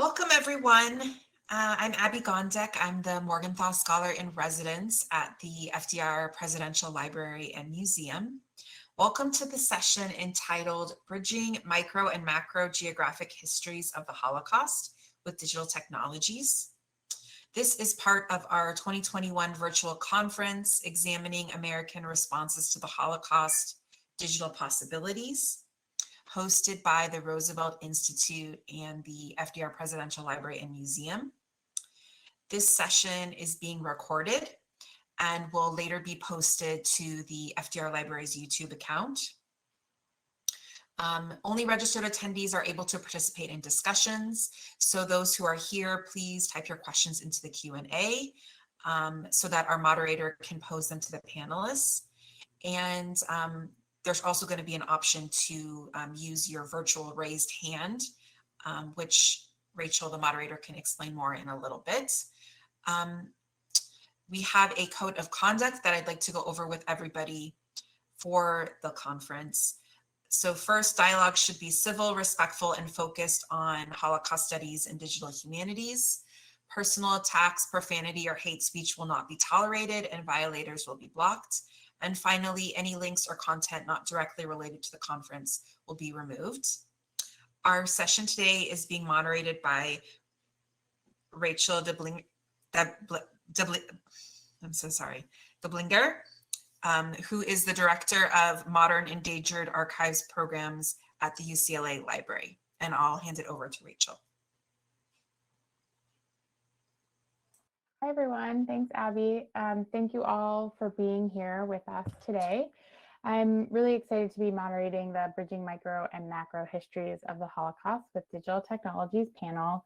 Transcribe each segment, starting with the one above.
Welcome, everyone. I'm Abby Gondek. I'm the Morgenthau Scholar in Residence at the FDR Presidential Library and Museum. Welcome to the session entitled Bridging Micro and Macro Geographic Histories of the Holocaust with Digital Technologies. This is part of our 2021 virtual conference examining American responses to the Holocaust, digital possibilities, hosted by the Roosevelt Institute and the FDR Presidential Library and Museum. This session is being recorded and will later be posted to the FDR Library's YouTube account. Only registered attendees are able to participate in discussions. So those who are here, please type your questions into the Q&A so that our moderator can pose them to the panelists. And there's also going to be an option to use your virtual raised hand, which Rachel, the moderator, can explain more in a little bit. We have a code of conduct that I'd like to go over with everybody for the conference. So first, dialogue should be civil, respectful, and focused on Holocaust studies and digital humanities. Personal attacks, profanity, or hate speech will not be tolerated, and violators will be blocked. And finally, any links or content not directly related to the conference will be removed. Our session today is being moderated by Rachel Deblinger, who is the Director of Modern Endangered Archives Programs at the UCLA Library. And I'll hand it over to Rachel. Hi, everyone. Thanks, Abby. Thank you all for being here with us today. I'm really excited to be moderating the Bridging Micro and Macro Histories of the Holocaust with Digital Technologies panel.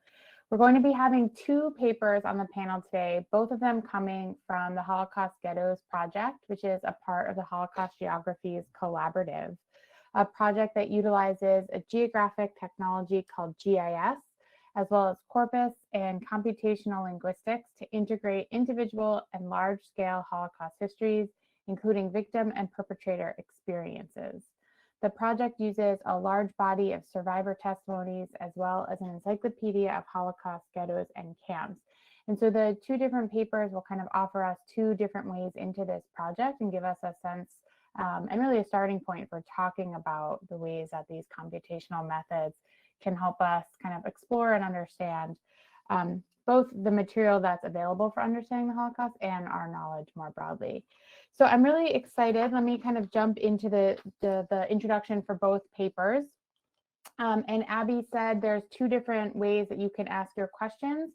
We're going to be having two papers on the panel today, both of them coming from the Holocaust Ghettos Project, which is a part of the Holocaust Geographies Collaborative, a project that utilizes a geographic technology called GIS, as well as corpus and computational linguistics to integrate individual and large-scale Holocaust histories, including victim and perpetrator experiences. The project uses a large body of survivor testimonies, as well as an encyclopedia of Holocaust ghettos and camps. And so the two different papers will kind of offer us two different ways into this project and give us a sense and really a starting point for talking about the ways that these computational methods can help us kind of explore and understand both the material that's available for understanding the Holocaust and our knowledge more broadly. So I'm really excited. Let me kind of jump into the introduction for both papers. And Abby said there's two different ways that you can ask your questions.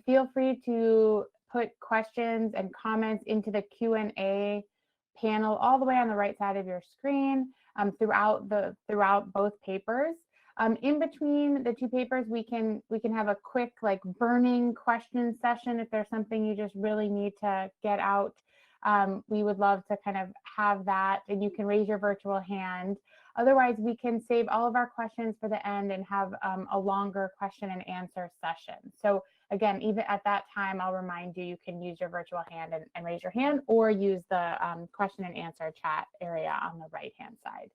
Feel free to put questions and comments into the Q&A panel all the way on the right side of your screen throughout both papers. In between the two papers, we can have a quick like burning question session if there's something you just really need to get out. We would love to kind of have that, and you can raise your virtual hand. Otherwise, we can save all of our questions for the end and have a longer question and answer session. So again, even at that time, I'll remind you, you can use your virtual hand and raise your hand, or use the question and answer chat area on the right-hand side.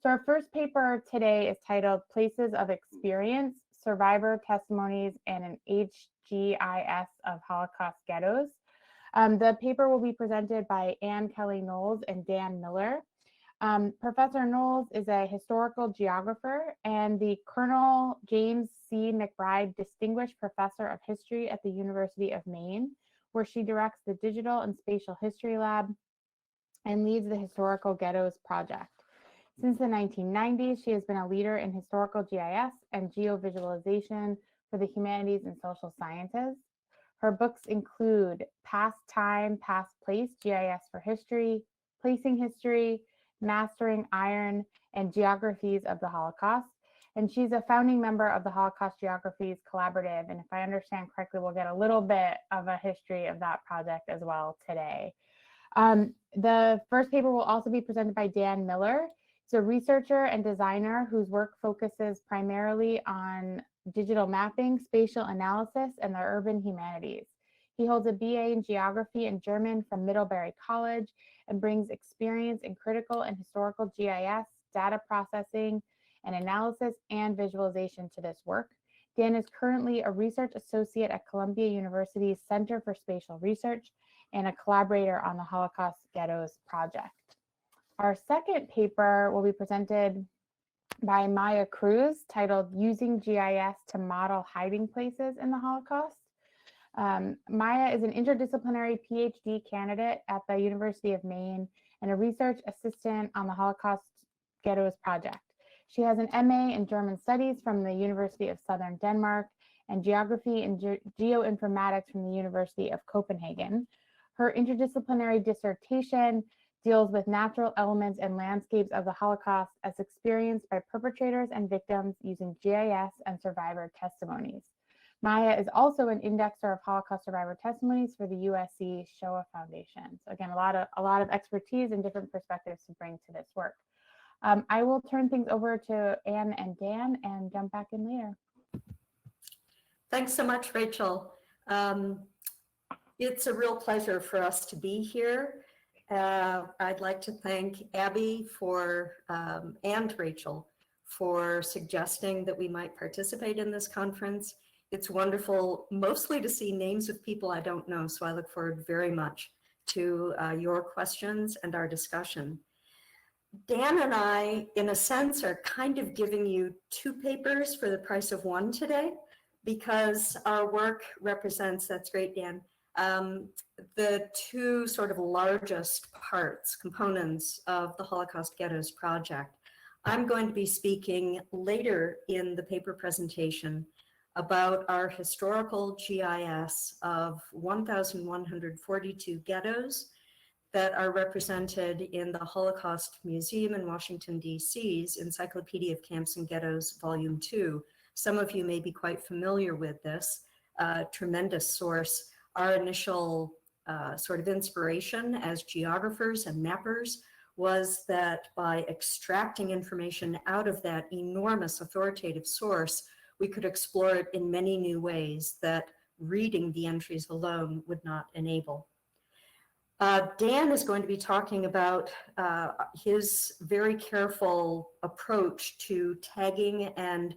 So our first paper today is titled Places of Experience, Survivor Testimonies and an HGIS of Holocaust Ghettos. The paper will be presented by Anne Kelly Knowles and Dan Miller. Professor Knowles is a historical geographer and the Colonel James C. McBride Distinguished Professor of History at the University of Maine, where she directs the Digital and Spatial History Lab and leads the Historical Ghettos Project. Since the 1990s, she has been a leader in historical GIS and geovisualization for the humanities and social sciences. Her books include Past Time, Past Place, GIS for History, Placing History, Mastering Iron, and Geographies of the Holocaust. And she's a founding member of the Holocaust Geographies Collaborative. And if I understand correctly, we'll get a little bit of a history of that project as well today. The first paper will also be presented by Dan Miller. He's a researcher and designer whose work focuses primarily on digital mapping, spatial analysis, and the urban humanities. He holds a BA in geography and German from Middlebury College and brings experience in critical and historical GIS, data processing, and analysis and visualization to this work. Dan is currently a research associate at Columbia University's Center for Spatial Research and a collaborator on the Holocaust Ghettos Project. Our second paper will be presented by Maya Cruz, titled Using GIS to Model Hiding Places in the Holocaust. Maya is an interdisciplinary PhD candidate at the University of Maine and a research assistant on the Holocaust Ghettos Project. She has an MA in German Studies from the University of Southern Denmark and Geography and Geoinformatics from the University of Copenhagen. Her interdisciplinary dissertation deals with natural elements and landscapes of the Holocaust as experienced by perpetrators and victims using GIS and survivor testimonies. Maya is also an indexer of Holocaust survivor testimonies for the USC Shoah Foundation. So again, a lot of expertise and different perspectives to bring to this work. I will turn things over to Anne and Dan and jump back in later. Thanks so much, Rachel. It's a real pleasure for us to be here. I'd like to thank Abby and Rachel for suggesting that we might participate in this conference. It's wonderful mostly to see names of people I don't know, so I look forward very much to your questions and our discussion. Dan and I, in a sense, are kind of giving you two papers for the price of one today, because our work represents, that's great, Dan, the two sort of largest components of the Holocaust Ghettos Project. I'm going to be speaking later in the paper presentation about our historical GIS of 1,142 ghettos that are represented in the Holocaust Museum in Washington, D.C.'s Encyclopedia of Camps and Ghettos, Volume 2. Some of you may be quite familiar with this tremendous source. Our initial sort of inspiration as geographers and mappers was that by extracting information out of that enormous authoritative source, we could explore it in many new ways that reading the entries alone would not enable. Dan is going to be talking about his very careful approach to tagging and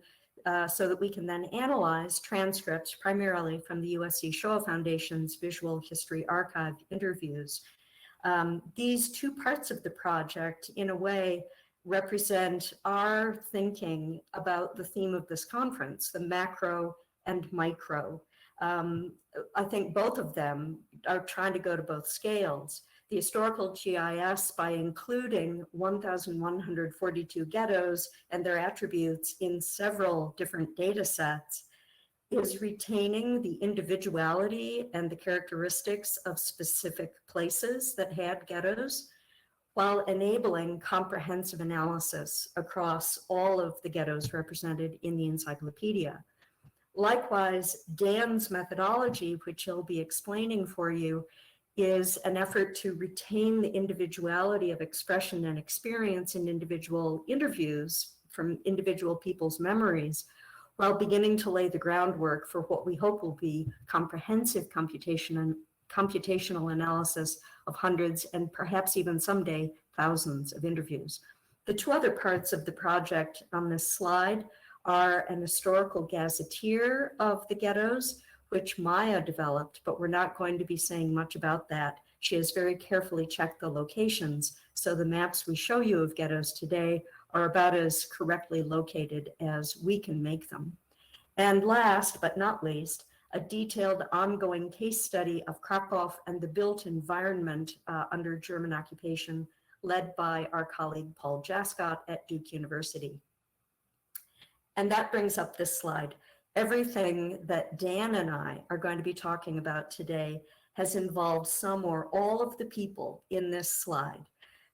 so that we can then analyze transcripts primarily from the USC Shoah Foundation's Visual History Archive interviews. These two parts of the project, in a way, represent our thinking about the theme of this conference, the macro and micro. I think both of them are trying to go to both scales. The historical GIS, by including 1,142 ghettos and their attributes in several different data sets, is retaining the individuality and the characteristics of specific places that had ghettos, while enabling comprehensive analysis across all of the ghettos represented in the encyclopedia. Likewise, Dan's methodology, which he'll be explaining for you, is an effort to retain the individuality of expression and experience in individual interviews from individual people's memories, while beginning to lay the groundwork for what we hope will be comprehensive computational analysis of hundreds and perhaps even someday thousands of interviews. The two other parts of the project on this slide are an historical gazetteer of the ghettos, which Maya developed, but we're not going to be saying much about that. She has very carefully checked the locations, so the maps we show you of ghettos today are about as correctly located as we can make them. And last but not least, a detailed ongoing case study of Krakow and the built environment under German occupation, led by our colleague Paul Jascott at Duke University. And that brings up this slide. Everything that Dan and I are going to be talking about today has involved some or all of the people in this slide.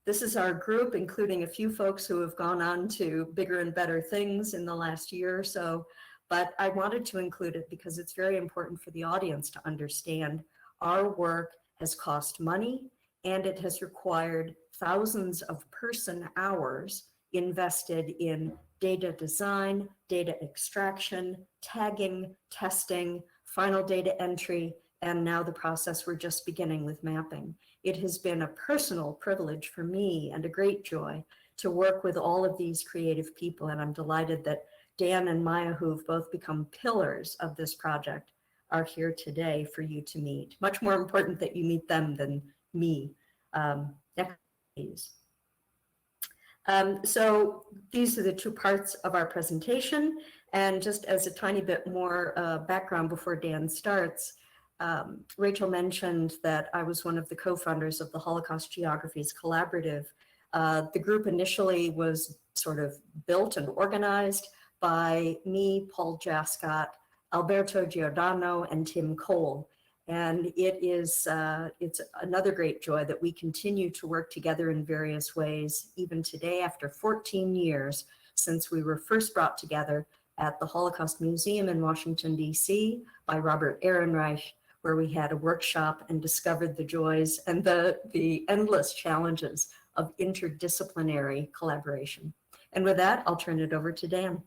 This is our group, including a few folks who have gone on to bigger and better things in the last year or so, but I wanted to include it because it's very important for the audience to understand our work has cost money and it has required thousands of person hours invested in data design, data extraction, tagging, testing, final data entry, and now the process we're just beginning with mapping. It has been a personal privilege for me and a great joy to work with all of these creative people, and I'm delighted that Dan and Maya, who've both become pillars of this project, are here today for you to meet. Much more important that you meet them than me. Next, please. So these are the two parts of our presentation. And just as a tiny bit more background before Dan starts, Rachel mentioned that I was one of the co-founders of the Holocaust Geographies Collaborative. The group initially was sort of built and organized by me, Paul Jascott, Alberto Giordano, and Tim Cole. And it's another great joy that we continue to work together in various ways, even today after 14 years since we were first brought together at the Holocaust Museum in Washington, D.C. by Robert Ehrenreich, where we had a workshop and discovered the joys and the endless challenges of interdisciplinary collaboration. And with that, I'll turn it over to Dan.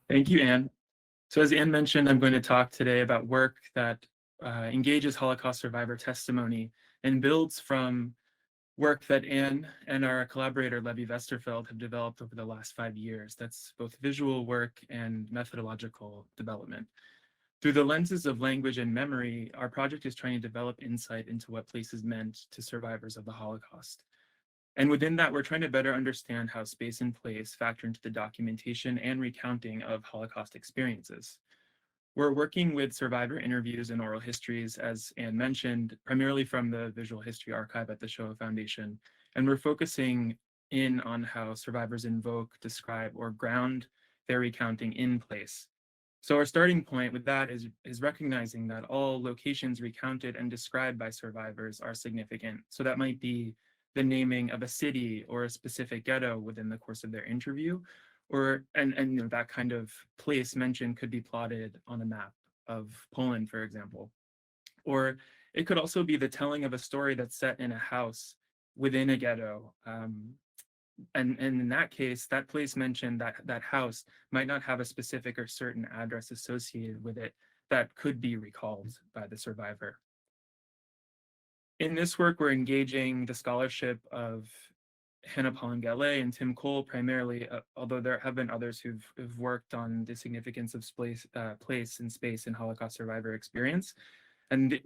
Thank you, Anne. So as Anne mentioned, I'm going to talk today about work that engages Holocaust survivor testimony and builds from work that Anne and our collaborator, Levi Westerfeld, have developed over the last 5 years. That's both visual work and methodological development. Through the lenses of language and memory, our project is trying to develop insight into what places meant to survivors of the Holocaust. And within that, we're trying to better understand how space and place factor into the documentation and recounting of Holocaust experiences. We're working with survivor interviews and oral histories, as Anne mentioned, primarily from the Visual History Archive at the Shoah Foundation. And we're focusing in on how survivors invoke, describe, or ground their recounting in place. So our starting point with that is recognizing that all locations recounted and described by survivors are significant. So that might be the naming of a city or a specific ghetto within the course of their interview, or and you know, that kind of place mentioned could be plotted on a map of Poland, for example. Or it could also be the telling of a story that's set in a house within a ghetto. And in that case, that place mentioned, that house might not have a specific or certain address associated with it that could be recalled by the survivor. In this work, we're engaging the scholarship of Hannah Palangele and Tim Cole primarily, although there have been others who've worked on the significance of place and space in Holocaust survivor experience. And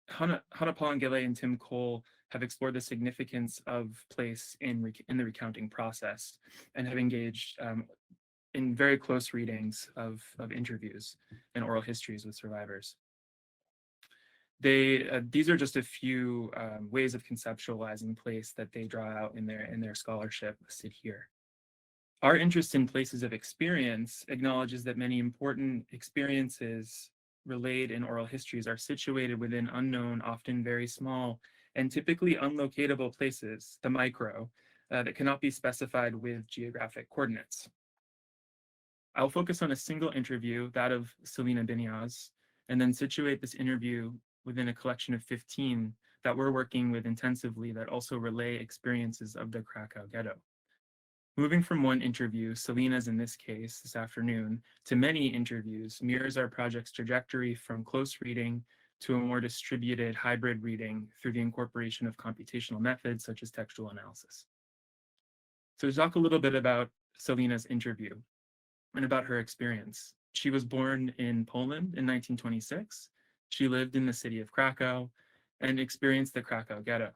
Hannah Palangele and Tim Cole have explored the significance of place in the recounting process and have engaged in very close readings of interviews and oral histories with survivors. These are just a few ways of conceptualizing place that they draw out in their scholarship listed here. Our interest in places of experience acknowledges that many important experiences relayed in oral histories are situated within unknown, often very small, and typically unlocatable places, the micro, that cannot be specified with geographic coordinates. I'll focus on a single interview, that of Selina Biniaz, and then situate this interview within a collection of 15 that we're working with intensively that also relay experiences of the Krakow ghetto. Moving from one interview, Selina's in this case, this afternoon, to many interviews mirrors our project's trajectory from close reading to a more distributed hybrid reading through the incorporation of computational methods such as textual analysis. So to talk a little bit about Selina's interview and about her experience. She was born in Poland in 1926. She lived in the city of Krakow and experienced the Krakow ghetto.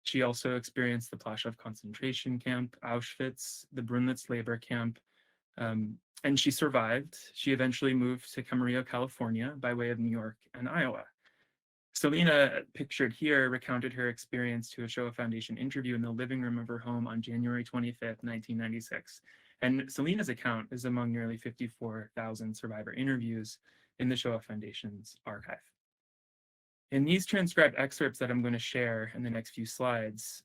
She also experienced the Plaszow concentration camp, Auschwitz, the Brunlitz labor camp, and she survived. She eventually moved to Camarillo, California, by way of New York and Iowa. Selina, pictured here, recounted her experience to a Shoah Foundation interview in the living room of her home on January 25th, 1996. And Selina's account is among nearly 54,000 survivor interviews in the Shoah Foundation's archive. In these transcribed excerpts that I'm going to share in the next few slides,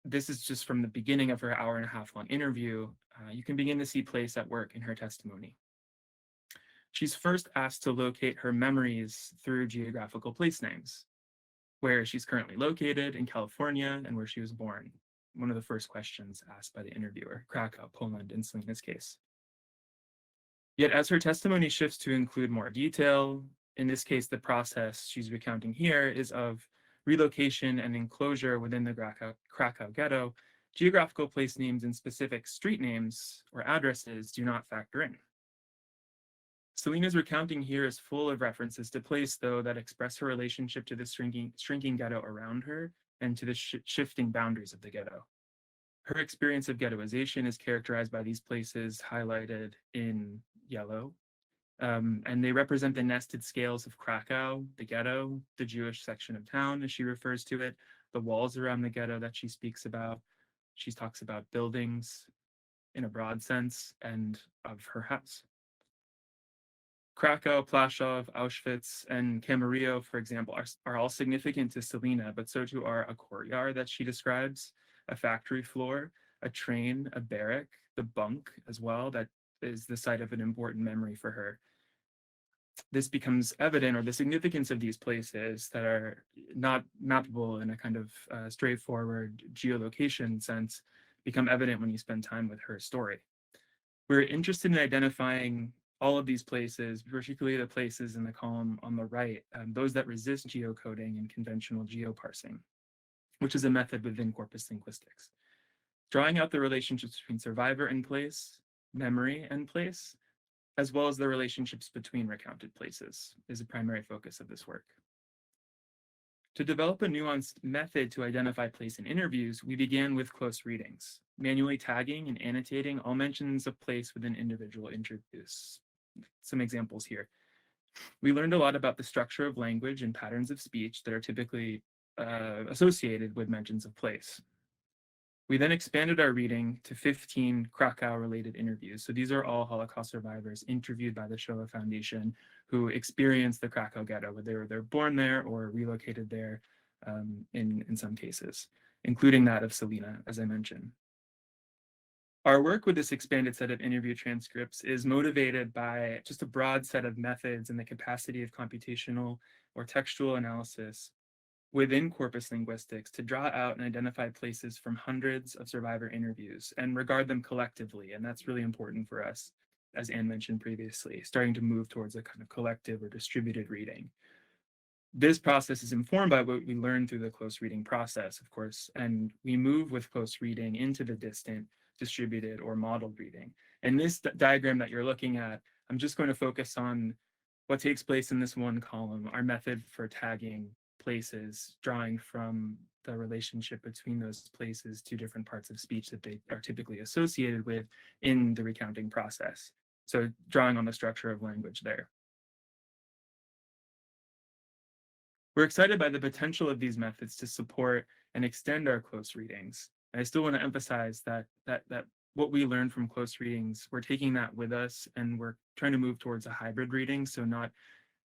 this is just from the beginning of her hour-and-a-half long interview. You can begin to see place at work in her testimony. She's first asked to locate her memories through geographical place names, where she's currently located in California and where she was born. One of the first questions asked by the interviewer, Krakow, Poland, in Selina's case. Yet as her testimony shifts to include more detail, in this case, the process she's recounting here is of relocation and enclosure within the Krakow ghetto, geographical place names and specific street names or addresses do not factor in. Selena's recounting here is full of references to place, though, that express her relationship to the shrinking ghetto around her and to the shifting boundaries of the ghetto. Her experience of ghettoization is characterized by these places highlighted in yellow, and they represent the nested scales of Krakow, the ghetto, the Jewish section of town, as she refers to it, the walls around the ghetto that she speaks about. She talks about buildings in a broad sense and of her house. Krakow, Plaszow, Auschwitz, and Camarillo, for example, are all significant to Selena, but so too are a courtyard that she describes, a factory floor, a train, a barrack, the bunk as well, that is the site of an important memory for her. This becomes evident, or the significance of these places that are not mappable in a kind of straightforward geolocation sense become evident when you spend time with her story. We're interested in identifying all of these places, particularly the places in the column on the right, those that resist geocoding and conventional geoparsing, which is a method within corpus linguistics. Drawing out the relationships between survivor and place, memory and place, as well as the relationships between recounted places, is a primary focus of this work. To develop a nuanced method to identify place in interviews, we began with close readings, manually tagging and annotating all mentions of place within individual interviews. Some examples here. We learned a lot about the structure of language and patterns of speech that are typically associated with mentions of place. We then expanded our reading to 15 Krakow-related interviews. So these are all Holocaust survivors interviewed by the Shoah Foundation who experienced the Krakow ghetto, whether they're born there or relocated there in some cases, including that of Selena, as I mentioned. Our work with this expanded set of interview transcripts is motivated by just a broad set of methods and the capacity of computational or textual analysis within corpus linguistics to draw out and identify places from hundreds of survivor interviews and regard them collectively. And that's really important for us, as Anne mentioned previously, starting to move towards a kind of collective or distributed reading. This process is informed by what we learned through the close reading process, of course, and we move with close reading into the distant, distributed, or modeled reading. And this diagram that you're looking at, I'm just going to focus on what takes place in this one column, our method for tagging places, drawing from the relationship between those places to different parts of speech that they are typically associated with in the recounting process. So drawing on the structure of language there. We're excited by the potential of these methods to support and extend our close readings. And I still want to emphasize that what we learned from close readings, we're taking that with us and we're trying to move towards a hybrid reading, so not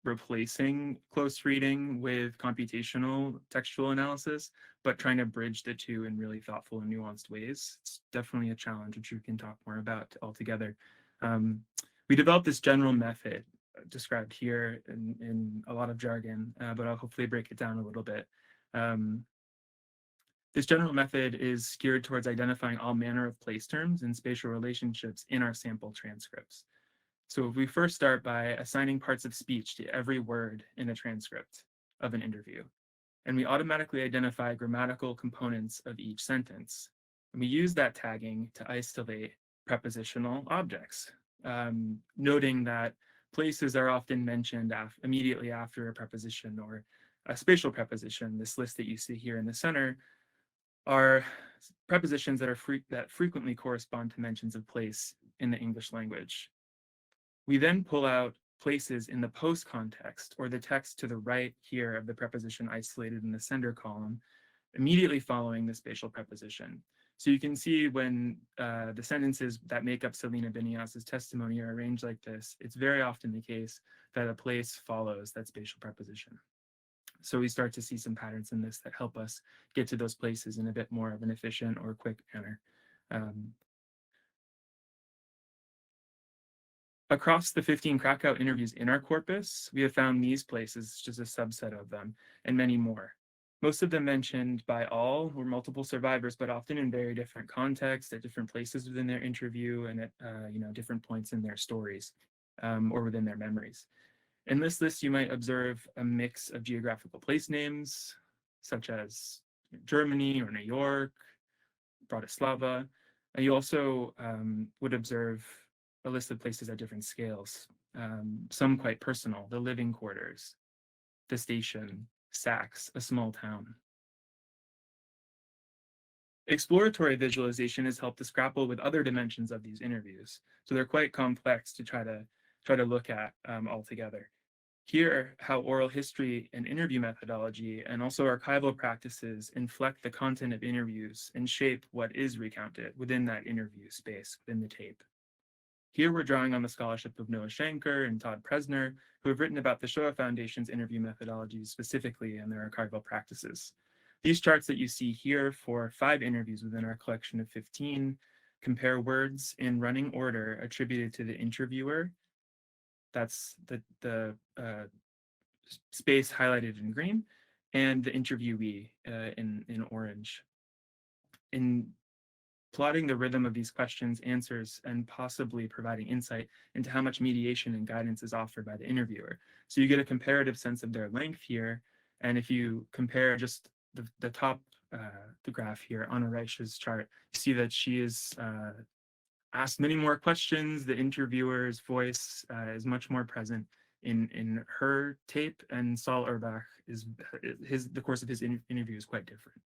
replacing close reading with computational textual analysis, but trying to bridge the two in really thoughtful and nuanced ways. It's definitely a challenge, which we can talk more about altogether. We developed this general method described here in a lot of jargon, but I'll hopefully break it down a little bit. This general method is geared towards identifying all manner of place terms and spatial relationships in our sample transcripts. So we first start by assigning parts of speech to every word in a transcript of an interview. And we automatically identify grammatical components of each sentence. And we use that tagging to isolate prepositional objects, noting that places are often mentioned immediately after a preposition or a spatial preposition. This list that you see here in the center are prepositions that frequently correspond to mentions of place in the English language. We then pull out places in the post context, or the text to the right here of the preposition isolated in the sender column, immediately following the spatial preposition. So you can see when the sentences that make up Selena Binias's testimony are arranged like this, it's very often the case that a place follows that spatial preposition. So we start to see some patterns in this that help us get to those places in a bit more of an efficient or quick manner. Across the 15 Krakow interviews in our corpus, we have found these places, just a subset of them, and many more. Most of them mentioned by all or multiple survivors, but often in very different contexts, at different places within their interview, and at different points in their stories or within their memories. In this list, you might observe a mix of geographical place names, such as Germany or New York, Bratislava. And you also would observe a list of places at different scales, some quite personal, the living quarters, the station, Sachs, a small town. Exploratory visualization has helped us grapple with other dimensions of these interviews. So they're quite complex to try to look at altogether. Here, how oral history and interview methodology and also archival practices inflect the content of interviews and shape what is recounted within that interview space, within the tape. Here we're drawing on the scholarship of Noah Shanker and Todd Presner, who have written about the Shoah Foundation's interview methodologies specifically and their archival practices. These charts that you see here for 5 interviews within our collection of 15 compare words in running order attributed to the interviewer. That's the space highlighted in green, and the interviewee in orange. In plotting the rhythm of these questions, answers, and possibly providing insight into how much mediation and guidance is offered by the interviewer. So you get a comparative sense of their length here. And if you compare just the top, the graph here, Anna Reich's chart, you see that she is asked many more questions. The interviewer's voice is much more present in her tape, and Saul Erbach the course of his interview is quite different.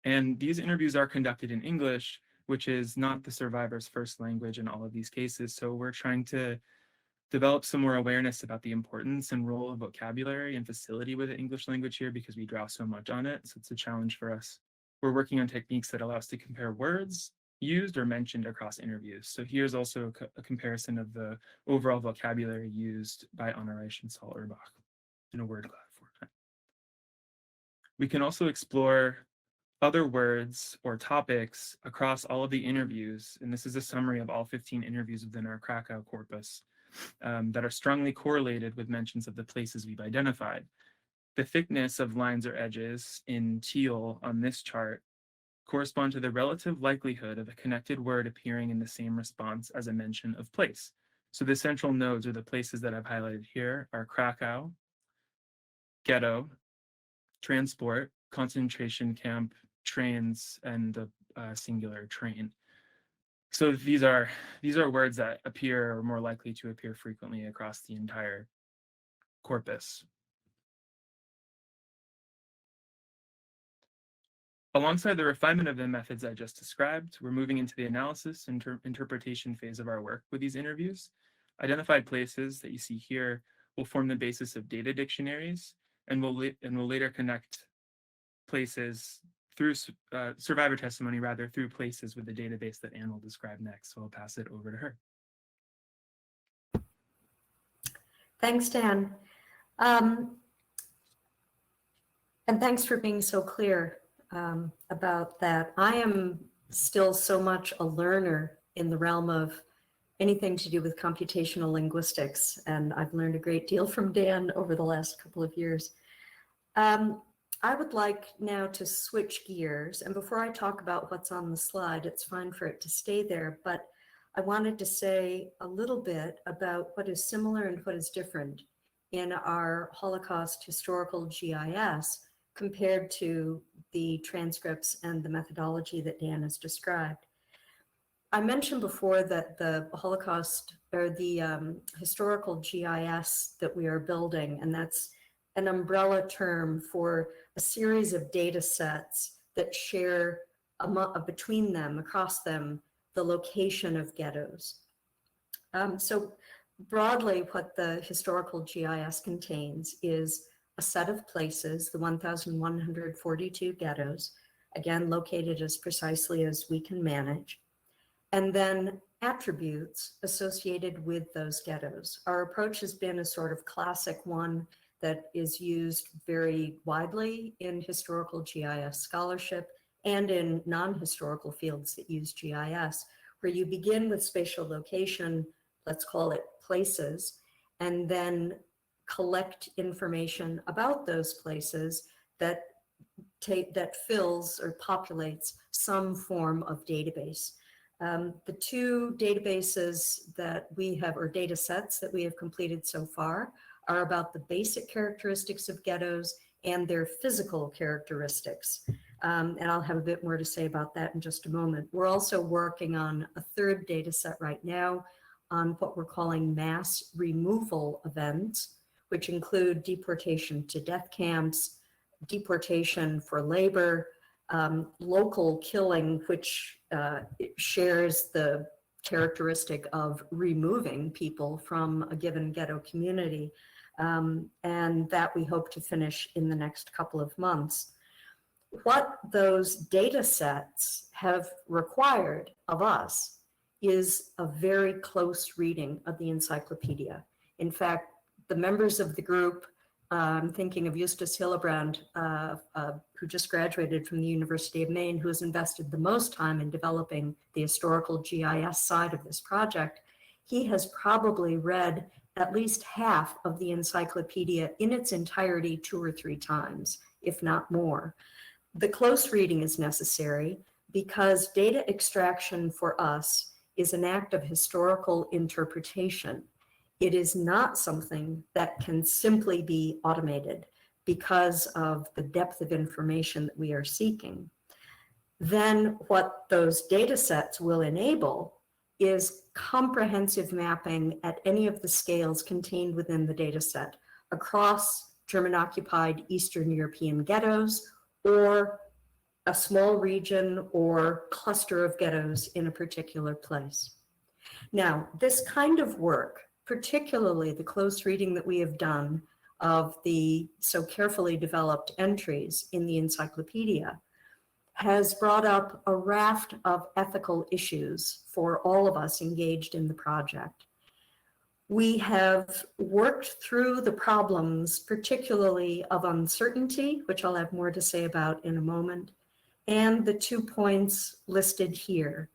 And these interviews are conducted in English, which is not the survivor's first language in all of these cases. So we're trying to develop some more awareness about the importance and role of vocabulary and facility with the English language here, because we draw so much on it. So it's a challenge for us. We're working on techniques that allow us to compare words used or mentioned across interviews. So here's also a comparison of the overall vocabulary used by Anna Reich and Saul Erbach in a word cloud format. We can also explore other words or topics across all of the interviews, and this is a summary of all 15 interviews within our Krakow corpus that are strongly correlated with mentions of the places we've identified. The thickness of lines or edges in teal on this chart correspond to the relative likelihood of a connected word appearing in the same response as a mention of place. So the central nodes, or the places that I've highlighted here, are Krakow, ghetto, transport, concentration camp, trains, and the singular train. So these are words that appear, or more likely to appear frequently across the entire corpus. Alongside the refinement of the methods I just described, we're moving into the analysis and interpretation phase of our work with these interviews. Identified places that you see here will form the basis of data dictionaries, and will later connect places through survivor testimony, rather, through places with the database that Anne will describe next. So I'll pass it over to her. Thanks, Dan. And thanks for being so clear about that. I am still so much a learner in the realm of anything to do with computational linguistics, and I've learned a great deal from Dan over the last couple of years. I would like now to switch gears, and before I talk about what's on the slide, it's fine for it to stay there, but I wanted to say a little bit about what is similar and what is different in our Holocaust historical GIS compared to the transcripts and the methodology that Dan has described. I mentioned before that the Holocaust, or the historical GIS that we are building, and that's an umbrella term for a series of data sets that share between them, across them, the location of ghettos. So broadly, what the historical GIS contains is a set of places, the 1,142 ghettos, again, located as precisely as we can manage, and then attributes associated with those ghettos. Our approach has been a sort of classic one that is used very widely in historical GIS scholarship and in non-historical fields that use GIS, where you begin with spatial location, let's call it places, and then collect information about those places that fills or populates some form of database. The 2 databases that we have, or data sets that we have completed so far, are about the basic characteristics of ghettos and their physical characteristics. And I'll have a bit more to say about that in just a moment. We're also working on a third data set right now on what we're calling mass removal events, which include deportation to death camps, deportation for labor, local killing, which shares the characteristic of removing people from a given ghetto community, and that we hope to finish in the next couple of months. What those data sets have required of us is a very close reading of the encyclopedia. In fact, the members of the group, I'm thinking of Eustace Hillebrand, who just graduated from the University of Maine, who has invested the most time in developing the historical GIS side of this project. He has probably read at least half of the encyclopedia in its entirety 2 or 3 times, if not more. The close reading is necessary because data extraction for us is an act of historical interpretation. It is not something that can simply be automated because of the depth of information that we are seeking. Then what those data sets will enable is comprehensive mapping at any of the scales contained within the data set across German-occupied Eastern European ghettos, or a small region or cluster of ghettos in a particular place. Now, this kind of work, particularly the close reading that we have done of the so carefully developed entries in the encyclopedia, has brought up a raft of ethical issues for all of us engaged in the project. We have worked through the problems, particularly of uncertainty, which I'll have more to say about in a moment, and the 2 points listed here,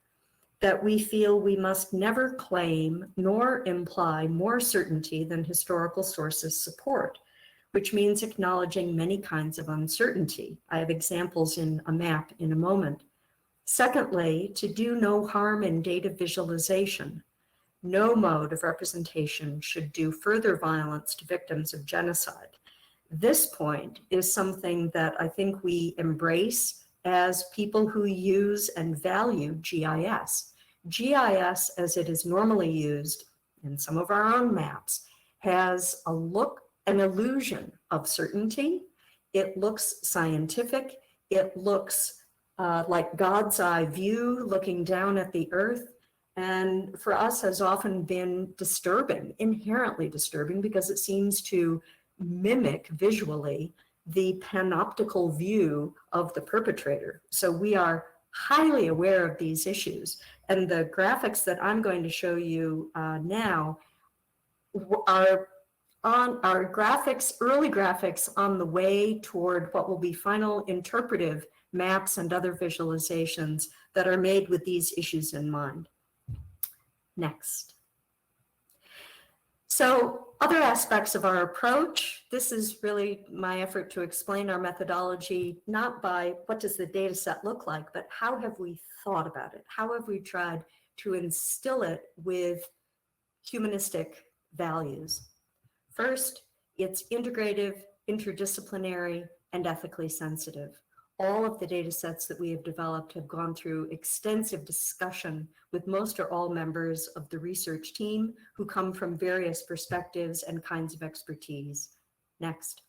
that we feel we must never claim nor imply more certainty than historical sources support, which means acknowledging many kinds of uncertainty. I have examples in a map in a moment. Secondly, to do no harm in data visualization. No mode of representation should do further violence to victims of genocide. This point is something that I think we embrace as people who use and value GIS. GIS, as it is normally used in some of our own maps, has a look, an illusion of certainty. It looks scientific. It looks like God's eye view looking down at the earth. And for us has often been disturbing, inherently disturbing, because it seems to mimic visually the panoptical view of the perpetrator. So we are highly aware of these issues. And the graphics that I'm going to show you now are graphics, early graphics on the way toward what will be final interpretive maps and other visualizations that are made with these issues in mind. Next. So other aspects of our approach, this is really my effort to explain our methodology, not by what does the data set look like, but how have we thought about it? How have we tried to instill it with humanistic values? First, it's integrative, interdisciplinary, and ethically sensitive. All of the data sets that we have developed have gone through extensive discussion with most or all members of the research team who come from various perspectives and kinds of expertise. Next.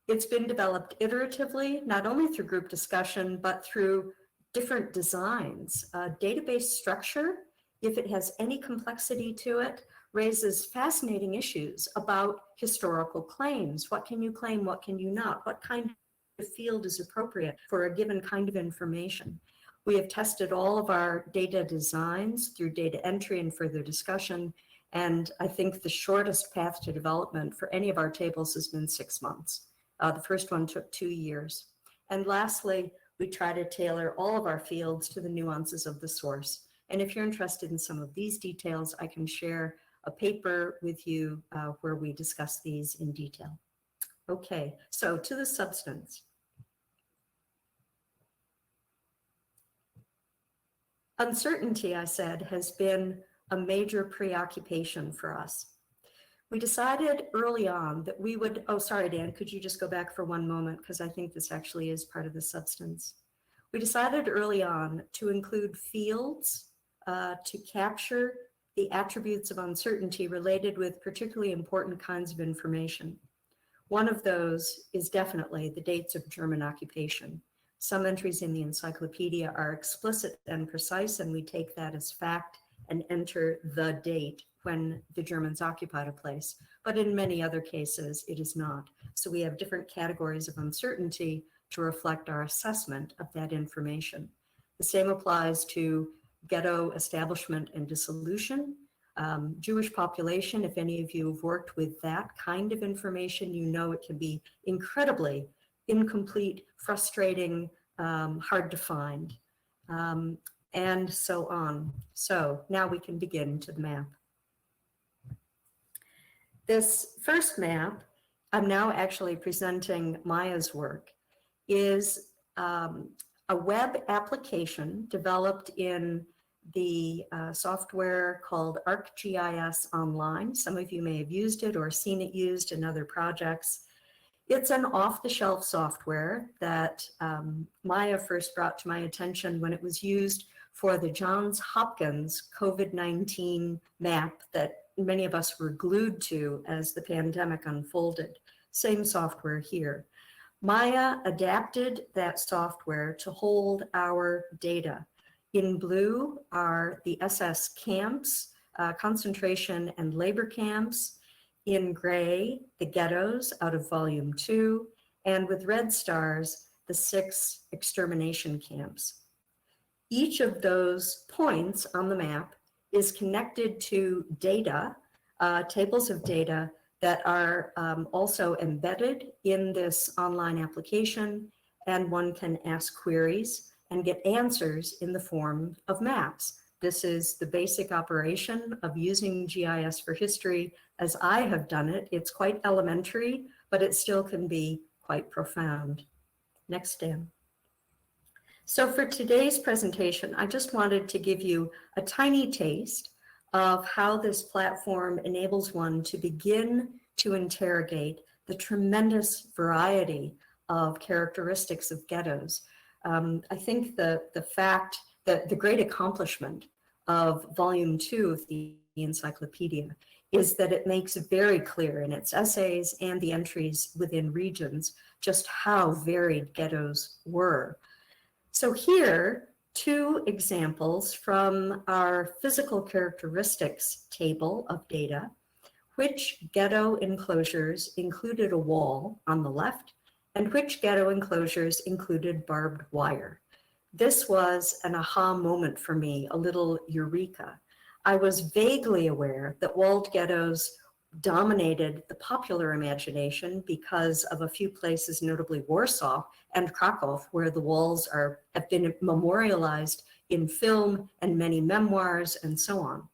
It's been developed iteratively, not only through group discussion, but through different designs. Database structure, if it has any complexity to it, raises fascinating issues about historical claims. What can you claim? What can you not? What kind of field is appropriate for a given kind of information? We have tested all of our data designs through data entry and further discussion. And I think the shortest path to development for any of our tables has been 6 months. The first one took 2 years. And lastly, we try to tailor all of our fields to the nuances of the source. And if you're interested in some of these details, I can share a paper with you where we discuss these in detail. Okay, so to the substance. Uncertainty, I said, has been a major preoccupation for us. We decided early on that we would, oh, sorry, Dan, could you just go back for one moment? Because I think this actually is part of the substance. We decided early on to include fields to capture the attributes of uncertainty related with particularly important kinds of information. One of those is definitely the dates of German occupation. Some entries in the encyclopedia are explicit and precise, and we take that as fact and enter the date when the Germans occupied a place. But in many other cases, it is not. So we have different categories of uncertainty to reflect our assessment of that information. The same applies to ghetto establishment and dissolution. Jewish population, if any of you have worked with that kind of information, you know it can be incredibly incomplete, frustrating, hard to find, and so on. So now we can begin to the map. This first map, I'm now actually presenting Maya's work, is a web application developed in the software called ArcGIS Online. Some of you may have used it or seen it used in other projects. It's an off-the-shelf software that Maya first brought to my attention when it was used for the Johns Hopkins COVID-19 map that many of us were glued to as the pandemic unfolded. Same software here. Maya adapted that software to hold our data. In blue are the SS camps, concentration and labor camps. In gray, the ghettos out of volume 2, and with red stars, the 6 extermination camps. Each of those points on the map is connected to data, tables of data that are also embedded in this online application, and one can ask queries and get answers in the form of maps. This is the basic operation of using GIS for history as I have done it. It's quite elementary, but it still can be quite profound. Next, Dan. So for today's presentation, I just wanted to give you a tiny taste of how this platform enables one to begin to interrogate the tremendous variety of characteristics of ghettos. I think the fact that the great accomplishment of volume 2 of the encyclopedia is that it makes very clear in its essays and the entries within regions just how varied ghettos were. So here, 2 examples from our physical characteristics table of data, which ghetto enclosures included a wall on the left, and which ghetto enclosures included barbed wire. This was an aha moment for me, a little eureka. I was vaguely aware that walled ghettos dominated the popular imagination because of a few places, notably Warsaw and Krakow, where the walls have been memorialized in film and many memoirs and so on.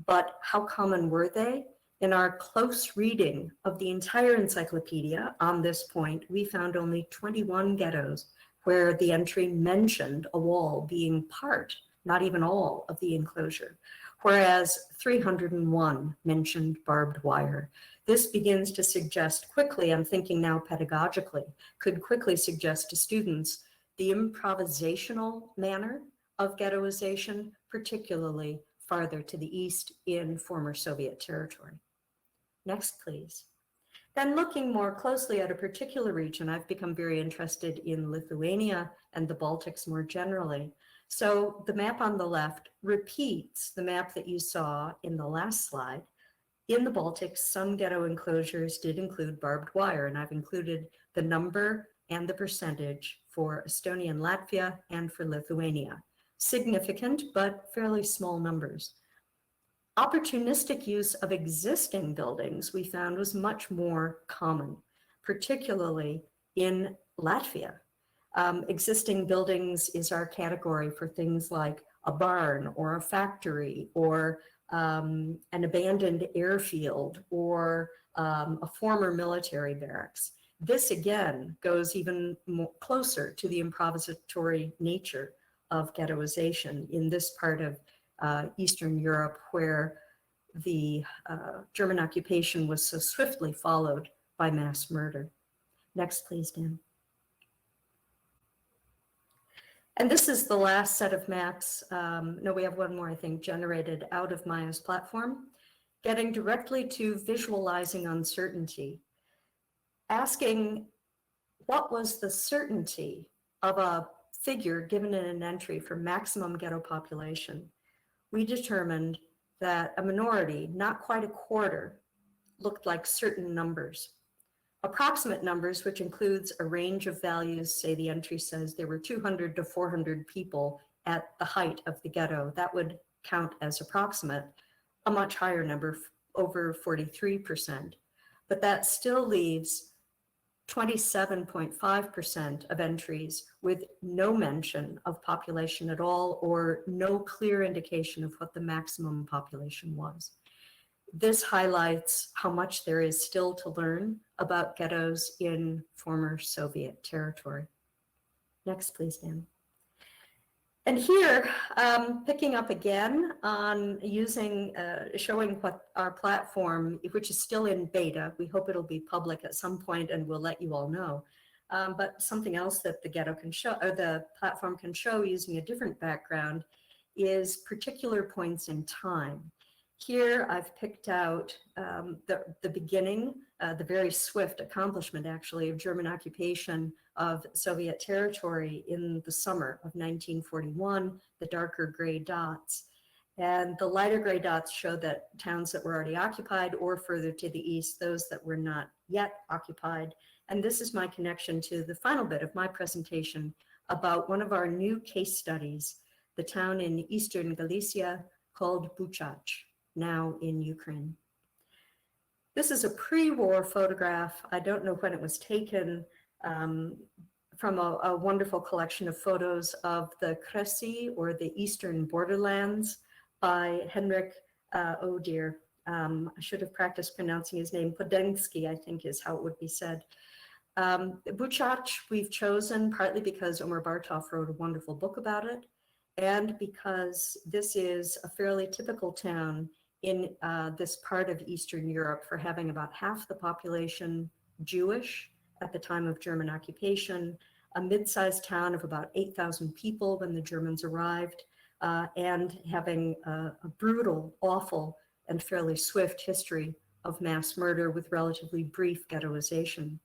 But how common were they? In our close reading of the entire encyclopedia on this point, we found only 21 ghettos where the entry mentioned a wall being part, not even all, of the enclosure, whereas 301 mentioned barbed wire. This begins to suggest quickly, I'm thinking now pedagogically, could quickly suggest to students the improvisational manner of ghettoization, particularly farther to the east in former Soviet territory. Next, please. Then looking more closely at a particular region, I've become very interested in Lithuania and the Baltics more generally. So the map on the left repeats the map that you saw in the last slide. In the Baltics, some ghetto enclosures did include barbed wire, and I've included the number and the percentage for Estonia and Latvia and for Lithuania. Significant, but fairly small numbers. Opportunistic use of existing buildings we found was much more common, particularly in Latvia. Existing buildings is our category for things like a barn or a factory or an abandoned airfield or a former military barracks. This again goes even more closer to the improvisatory nature of ghettoization in this part of Eastern Europe, where the German occupation was so swiftly followed by mass murder. Next, please, Dan. And this is the last set of maps. No, we have one more, I think, generated out of Maya's platform, getting directly to visualizing uncertainty, asking what was the certainty of a figure given in an entry for maximum ghetto population. We determined that a minority, not quite a quarter, looked like certain numbers. Approximate numbers, which includes a range of values, say the entry says there were 200 to 400 people at the height of the ghetto, that would count as approximate, a much higher number, over 43%. But that still leaves 27.5% of entries with no mention of population at all, or no clear indication of what the maximum population was. This highlights how much there is still to learn about ghettos in former Soviet territory. Next, please, Dan. And here, picking up again on using, showing what our platform, which is still in beta, we hope it'll be public at some point and we'll let you all know. But something else that the ghetto can show, or the platform can show using a different background, is particular points in time. Here I've picked out the beginning, the very swift accomplishment actually of German occupation of Soviet territory in the summer of 1941, the darker gray dots. And the lighter gray dots show that towns that were already occupied, or further to the east, those that were not yet occupied. And this is my connection to the final bit of my presentation about one of our new case studies, the town in eastern Galicia called Buchach, now in Ukraine. This is a pre-war photograph. I don't know when it was taken, from a wonderful collection of photos of the Kresy, or the Eastern Borderlands, by Henryk, oh dear, I should have practiced pronouncing his name, Podensky, I think is how it would be said. Buchach we've chosen partly because Omar Bartov wrote a wonderful book about it, and because this is a fairly typical town in this part of Eastern Europe for having about half the population Jewish at the time of German occupation, a mid-sized town of about 8,000 people when the Germans arrived, and having a brutal, awful, and fairly swift history of mass murder with relatively brief ghettoization.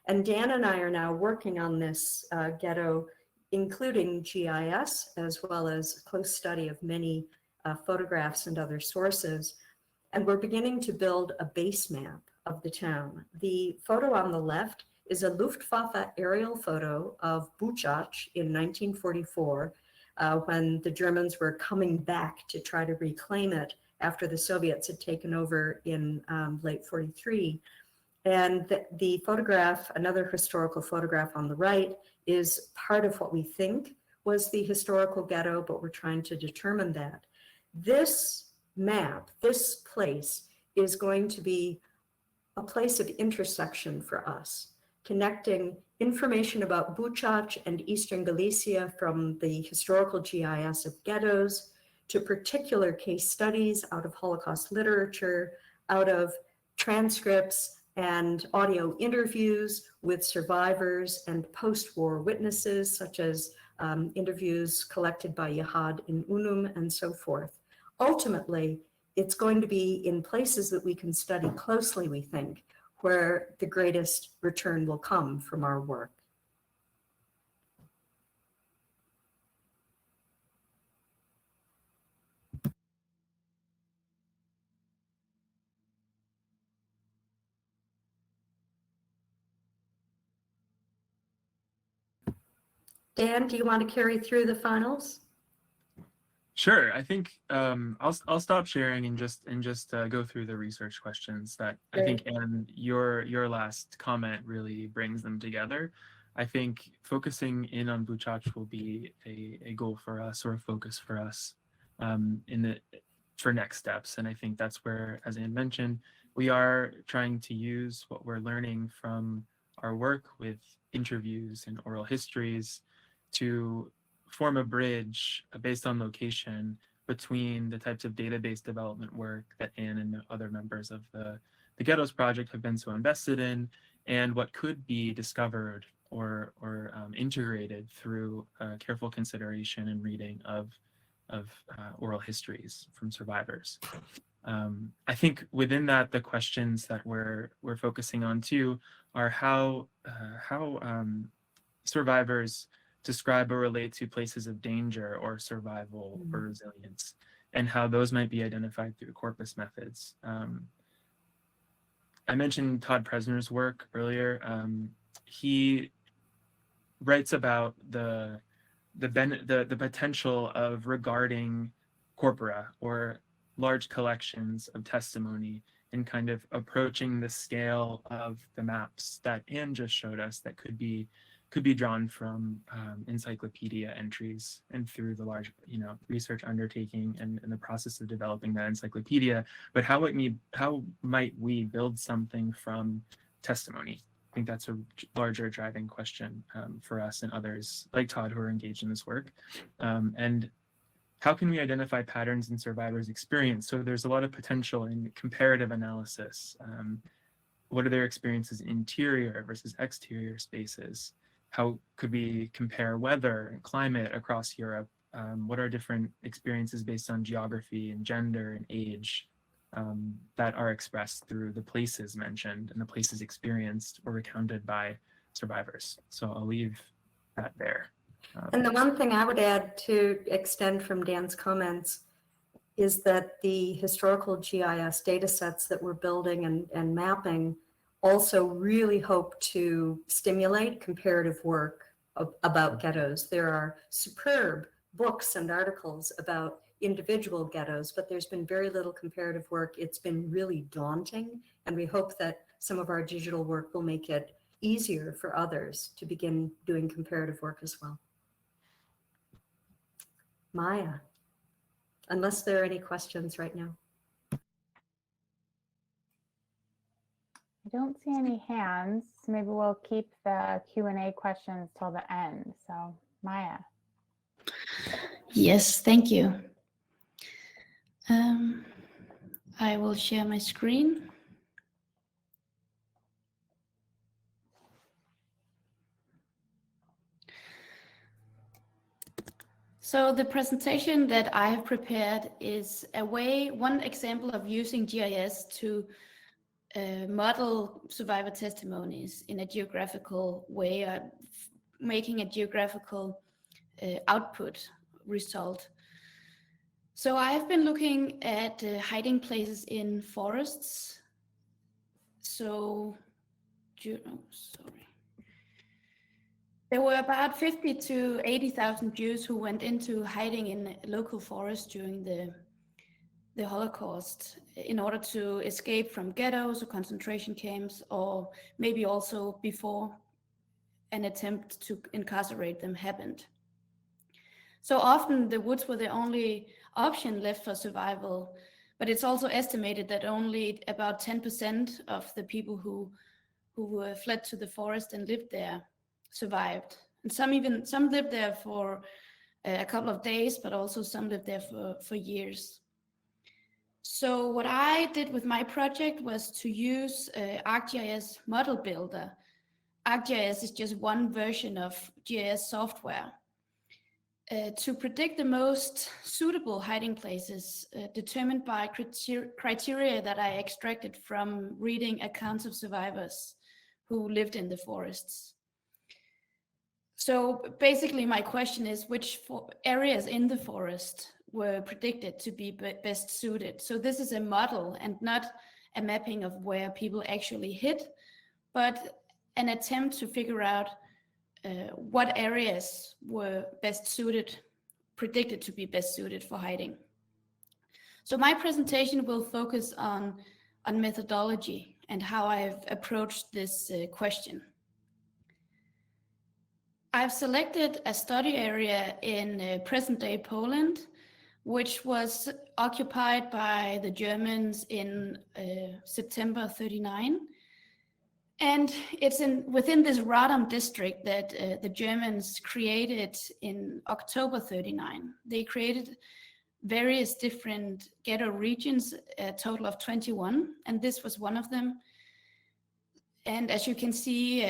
And Dan and I are now working on this ghetto, including GIS, as well as a close study of many photographs and other sources. And we're beginning to build a base map of the town. The photo on the left is a Luftwaffe aerial photo of Buchach in 1944, when the Germans were coming back to try to reclaim it after the Soviets had taken over in late 43. And the photograph, another historical photograph on the right, is part of what we think was the historical ghetto, but we're trying to determine that. This map, this place, is going to be a place of intersection for us, connecting information about Buchach and Eastern Galicia from the historical GIS of ghettos to particular case studies out of Holocaust literature, out of transcripts and audio interviews with survivors and post-war witnesses, such as interviews collected by Yehad in Unum and so forth. Ultimately, it's going to be in places that we can study closely, we think, where the greatest return will come from our work. Dan, do you want to carry through the finals? Sure. I think I'll stop sharing and just go through the research questions that I think, and your last comment really brings them together. I think focusing in on Buchach will be a goal for us, or a focus for us for next steps. And I think that's where, as Anne mentioned, we are trying to use what we're learning from our work with interviews and oral histories to form a bridge based on location between the types of database development work that Anne and the other members of the Ghettos Project have been so invested in, and what could be discovered or integrated through careful consideration and reading of oral histories from survivors. I think within that, the questions that we're focusing on too are how survivors describe or relate to places of danger or survival or resilience, and how those might be identified through corpus methods. I mentioned Todd Presner's work earlier. He writes about the potential of regarding corpora or large collections of testimony and kind of approaching the scale of the maps that Anne just showed us that could be drawn from encyclopedia entries and through the large research undertaking and the process of developing that encyclopedia. But how might we build something from testimony? I think that's a larger driving question for us and others like Todd who are engaged in this work. And how can we identify patterns in survivors' experience? So there's a lot of potential in comparative analysis. What are their experiences in interior versus exterior spaces? How could we compare weather and climate across Europe? What are different experiences based on geography and gender and age that are expressed through the places mentioned and the places experienced or recounted by survivors? So I'll leave that there. And the one thing I would add to extend from Dan's comments is that the historical GIS data sets that we're building and mapping also really hope to stimulate comparative work about ghettos. There are superb books and articles about individual ghettos, but there's been very little comparative work. It's been really daunting, and we hope that some of our digital work will make it easier for others to begin doing comparative work as well. Maya, unless there are any questions right now. I don't see any hands. Maybe we'll keep the Q&A questions till the end. So Maya. Yes, thank you. I will share my screen. So the presentation that I have prepared is one example of using GIS to model survivor testimonies in a geographical way, making a geographical output result. So I've been looking at hiding places in forests. So, there were about 50 to 80,000 Jews who went into hiding in local forests during the Holocaust in order to escape from ghettos or concentration camps, or maybe also before an attempt to incarcerate them happened. So often the woods were the only option left for survival, but it's also estimated that only about 10% of the people who fled to the forest and lived there survived. And some lived there for a couple of days, but also some lived there for years. So what I did with my project was to use ArcGIS Model Builder. ArcGIS is just one version of GIS software to predict the most suitable hiding places determined by criteria that I extracted from reading accounts of survivors who lived in the forests. So basically my question is which areas in the forest were predicted to be best suited. So this is a model and not a mapping of where people actually hid, but an attempt to figure out what areas were best suited, predicted to be best suited for hiding. So my presentation will focus on methodology and how I've approached this question. I've selected a study area in present-day Poland, which was occupied by the Germans in September 1939. And it's within this Radom district that the Germans created in October 1939. They created various different ghetto regions, a total of 21, and this was one of them. And as you can see,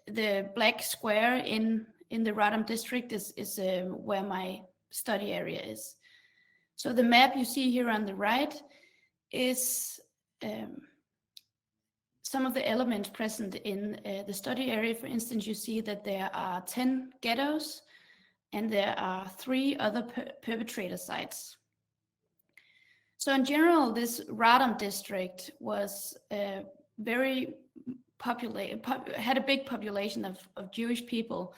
the black square in the Radom district is where my study area is. So the map you see here on the right is some of the elements present in the study area. For instance, you see that there are 10 ghettos and there are 3 other perpetrator sites. So in general, this Radom district was very populated, had a big population of Jewish people.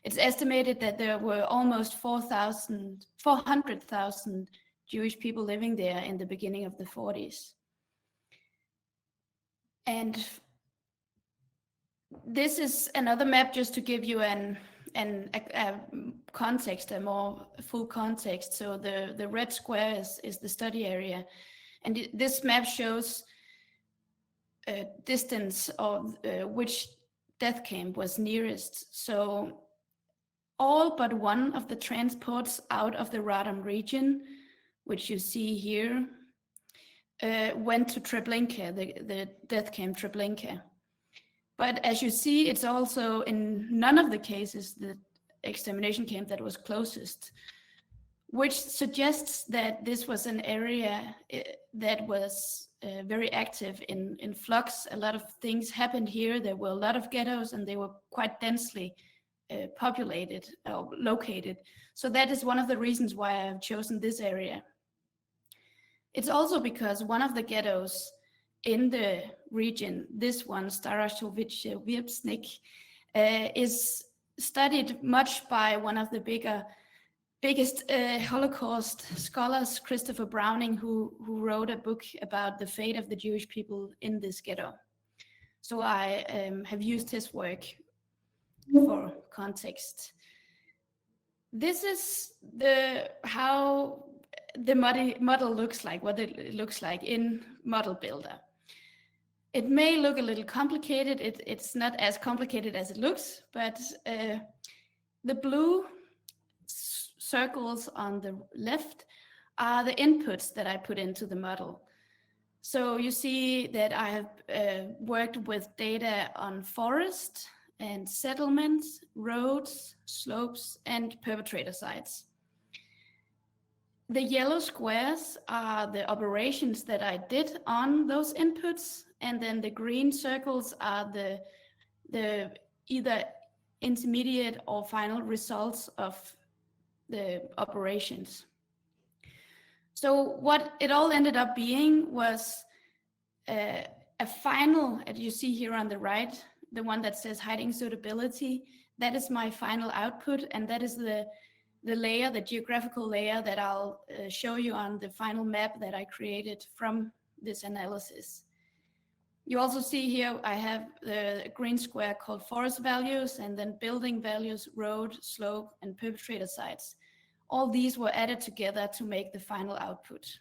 It's estimated that there were almost 400,000 Jewish people living there in the beginning of the 40s. And this is another map just to give you a context, a more full context. So the red square is the study area. And this map shows a distance of which death camp was nearest. So all but one of the transports out of the Radom region, which you see here, went to Treblinka, the death camp Treblinka. But as you see, it's also in none of the cases the extermination camp that was closest, which suggests that this was an area that was very active in flux. A lot of things happened here. There were a lot of ghettos and they were quite densely populated or located. So that is one of the reasons why I've chosen this area. It's also because one of the ghettos in the region, this one, Staroshovice-Wirbsnik, is studied much by one of the biggest Holocaust scholars, Christopher Browning, who wrote a book about the fate of the Jewish people in this ghetto. So I have used his work for context. This is how the model looks like, what it looks like in Model Builder. It may look a little complicated. It's not as complicated as it looks, but the blue circles on the left are the inputs that I put into the model. So you see that I have worked with data on forest and settlements, roads, slopes, and perpetrator sites. The yellow squares are the operations that I did on those inputs, and then the green circles are the either intermediate or final results of the operations. So what it all ended up being was a final, as you see here on the right, the one that says hiding suitability, that is my final output, and that is the layer, the geographical layer that I'll show you on the final map that I created from this analysis. You also see here I have the green square called forest values, and then building values, road, slope, and perpetrator sites. All these were added together to make the final output.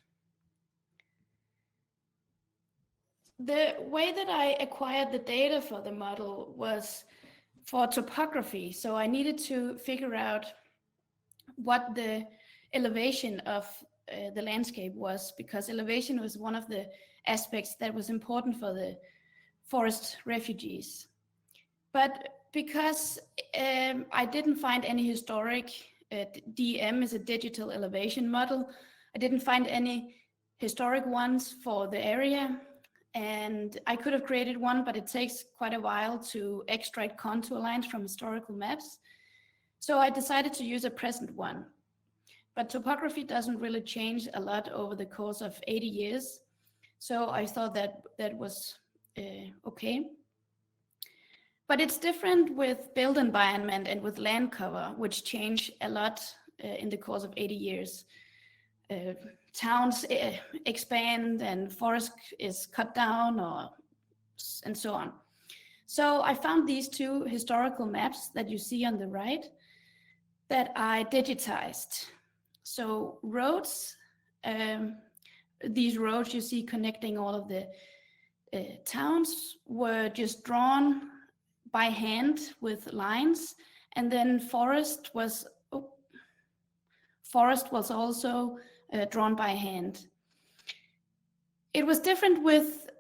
The way that I acquired the data for the model was for topography. So I needed to figure out what the elevation of the landscape was, because elevation was one of the aspects that was important for the forest refugees. But because I didn't find any historic, DM is a digital elevation model, I didn't find any historic ones for the area, and I could have created one, but it takes quite a while to extract contour lines from historical maps. So I decided to use a present one. But topography doesn't really change a lot over the course of 80 years. So I thought that that was okay. But it's different with built environment and with land cover, which change a lot in the course of 80 years. Towns expand and forest is cut down, and so on. So I found these two historical maps that you see on the right that I digitized. So roads, these roads you see connecting all of the towns were just drawn by hand with lines, and then forest forest was also drawn by hand. It was different with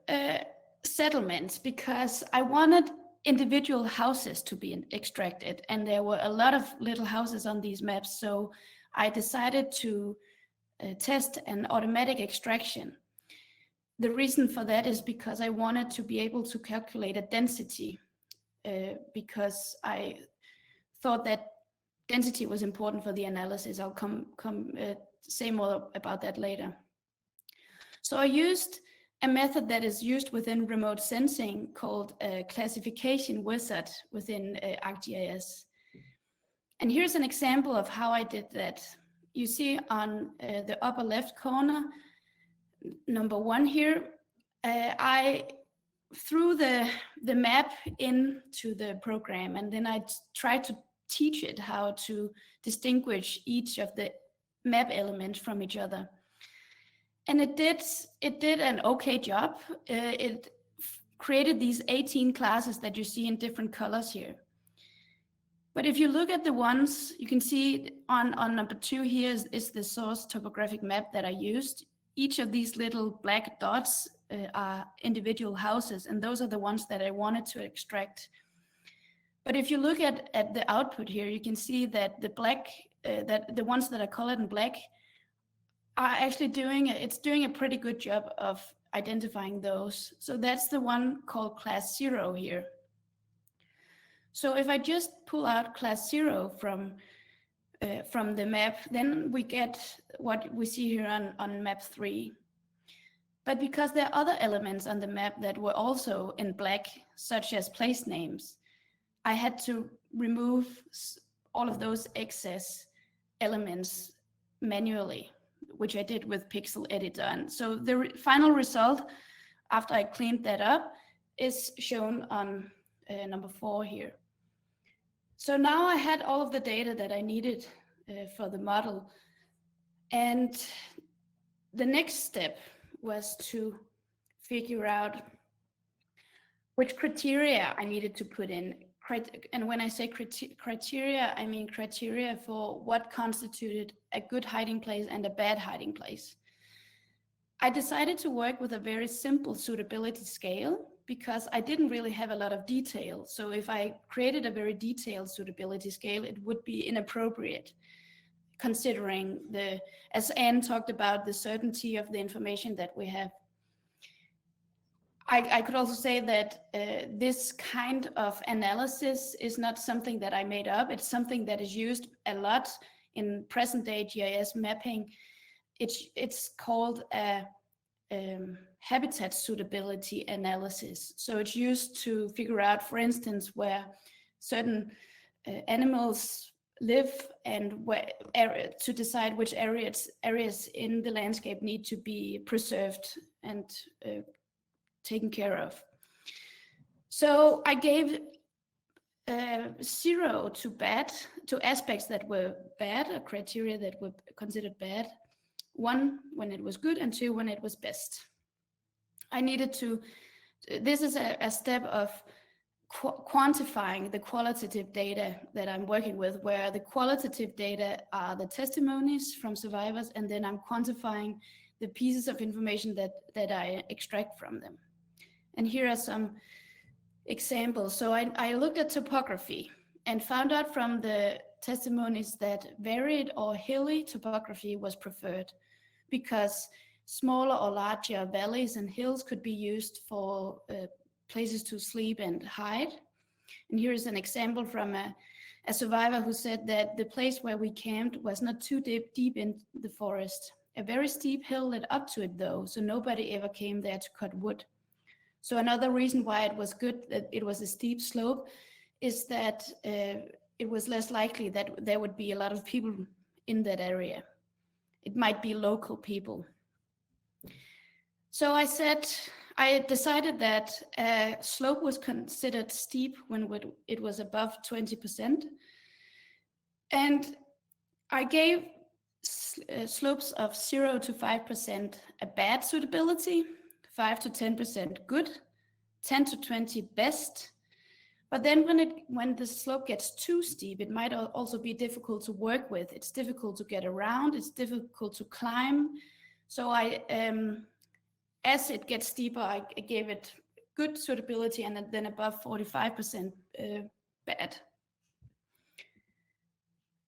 settlements because I wanted individual houses to be extracted, and there were a lot of little houses on these maps, so I decided to test an automatic extraction. The reason for that is because I wanted to be able to calculate a density, because I thought that density was important for the analysis. I'll say more about that later. So I used a method that is used within remote sensing called a classification wizard within ArcGIS. And here's an example of how I did that. You see on the upper left corner, number 1 here, I threw the map into the program, and then I tried to teach it how to distinguish each of the map elements from each other. And it did an okay job. It created these 18 classes that you see in different colors here. But if you look at the ones, you can see on number 2 here is the source topographic map that I used. Each of these little black dots are individual houses, and those are the ones that I wanted to extract. But if you look at the output here, you can see that the black, that the ones that are colored in black are actually doing a pretty good job of identifying those. So that's the one called class 0 here. So if I just pull out class 0 from the map, then we get what we see here on map 3. But because there are other elements on the map that were also in black, such as place names, I had to remove all of those excess elements manually, which I did with Pixel Editor. And so the final result, after I cleaned that up, is shown on number 4 here. So now I had all of the data that I needed for the model. And the next step was to figure out which criteria I needed to put in. And when I say criteria, I mean criteria for what constituted a good hiding place and a bad hiding place. I decided to work with a very simple suitability scale because I didn't really have a lot of detail. So if I created a very detailed suitability scale, it would be inappropriate, considering as Anne talked about, the certainty of the information that we have. I could also say that this kind of analysis is not something that I made up. It's something that is used a lot in present-day GIS mapping. It's called a habitat suitability analysis. So it's used to figure out, for instance, where certain animals live and to decide which areas in the landscape need to be preserved and taken care of. So I gave 0 to bad, to aspects that were bad, or criteria that were considered bad, 1 when it was good, and 2 when it was best. I needed to, this is a step of quantifying the qualitative data that I'm working with, where the qualitative data are the testimonies from survivors, and then I'm quantifying the pieces of information that I extract from them. And here are some examples. So I looked at topography and found out from the testimonies that varied or hilly topography was preferred, because smaller or larger valleys and hills could be used for places to sleep and hide. And here is an example from a survivor who said that the place where we camped was not too deep in the forest. A very steep hill led up to it though, so nobody ever came there to cut wood. So another reason why it was good that it was a steep slope is that it was less likely that there would be a lot of people in that area. It might be local people. So I decided that slope was considered steep when it was above 20%. And I gave slopes of 0 to 5% a bad suitability, 5 to 10% good, 10 to 20 best, But then when the slope gets too steep, it might also be difficult to work with. It's difficult to get around. It's difficult to climb. So as it gets steeper, I gave it good suitability, and then above 45% bad.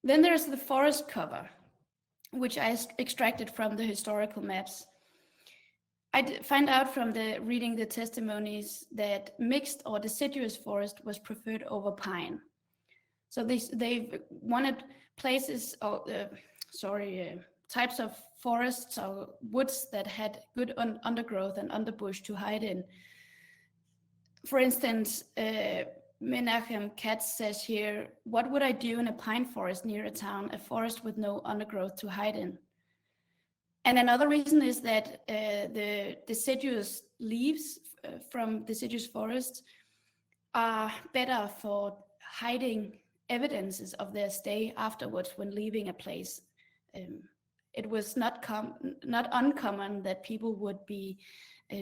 Then there's the forest cover, which I extracted from the historical maps. I find out from reading the testimonies that mixed or deciduous forest was preferred over pine. So they wanted places, or types of forests or woods that had good undergrowth and underbush to hide in. For instance, Menachem Katz says here, "What would I do in a pine forest near a town, a forest with no undergrowth to hide in?" And another reason is that the deciduous leaves from deciduous forests are better for hiding evidences of their stay afterwards when leaving a place. It was not uncommon that people would be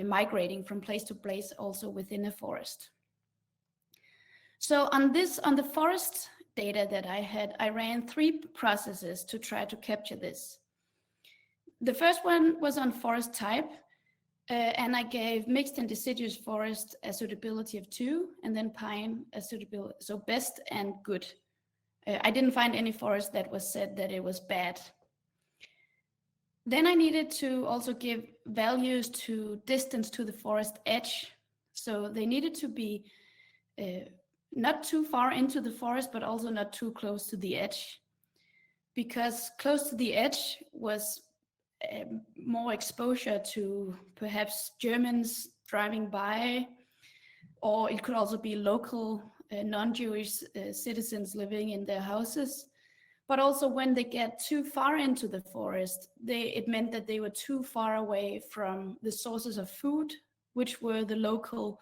migrating from place to place also within a forest. So on the forest data that I had, I ran 3 processes to try to capture this. The first one was on forest type, and I gave mixed and deciduous forest a suitability of 2, and then pine a suitability, so best and good. I didn't find any forest that was said that it was bad. Then I needed to also give values to distance to the forest edge. So they needed to be not too far into the forest, but also not too close to the edge. Because close to the edge was more exposure to perhaps Germans driving by, or it could also be local non-Jewish citizens living in their houses. But also when they get too far into the forest, it meant that they were too far away from the sources of food, which were the local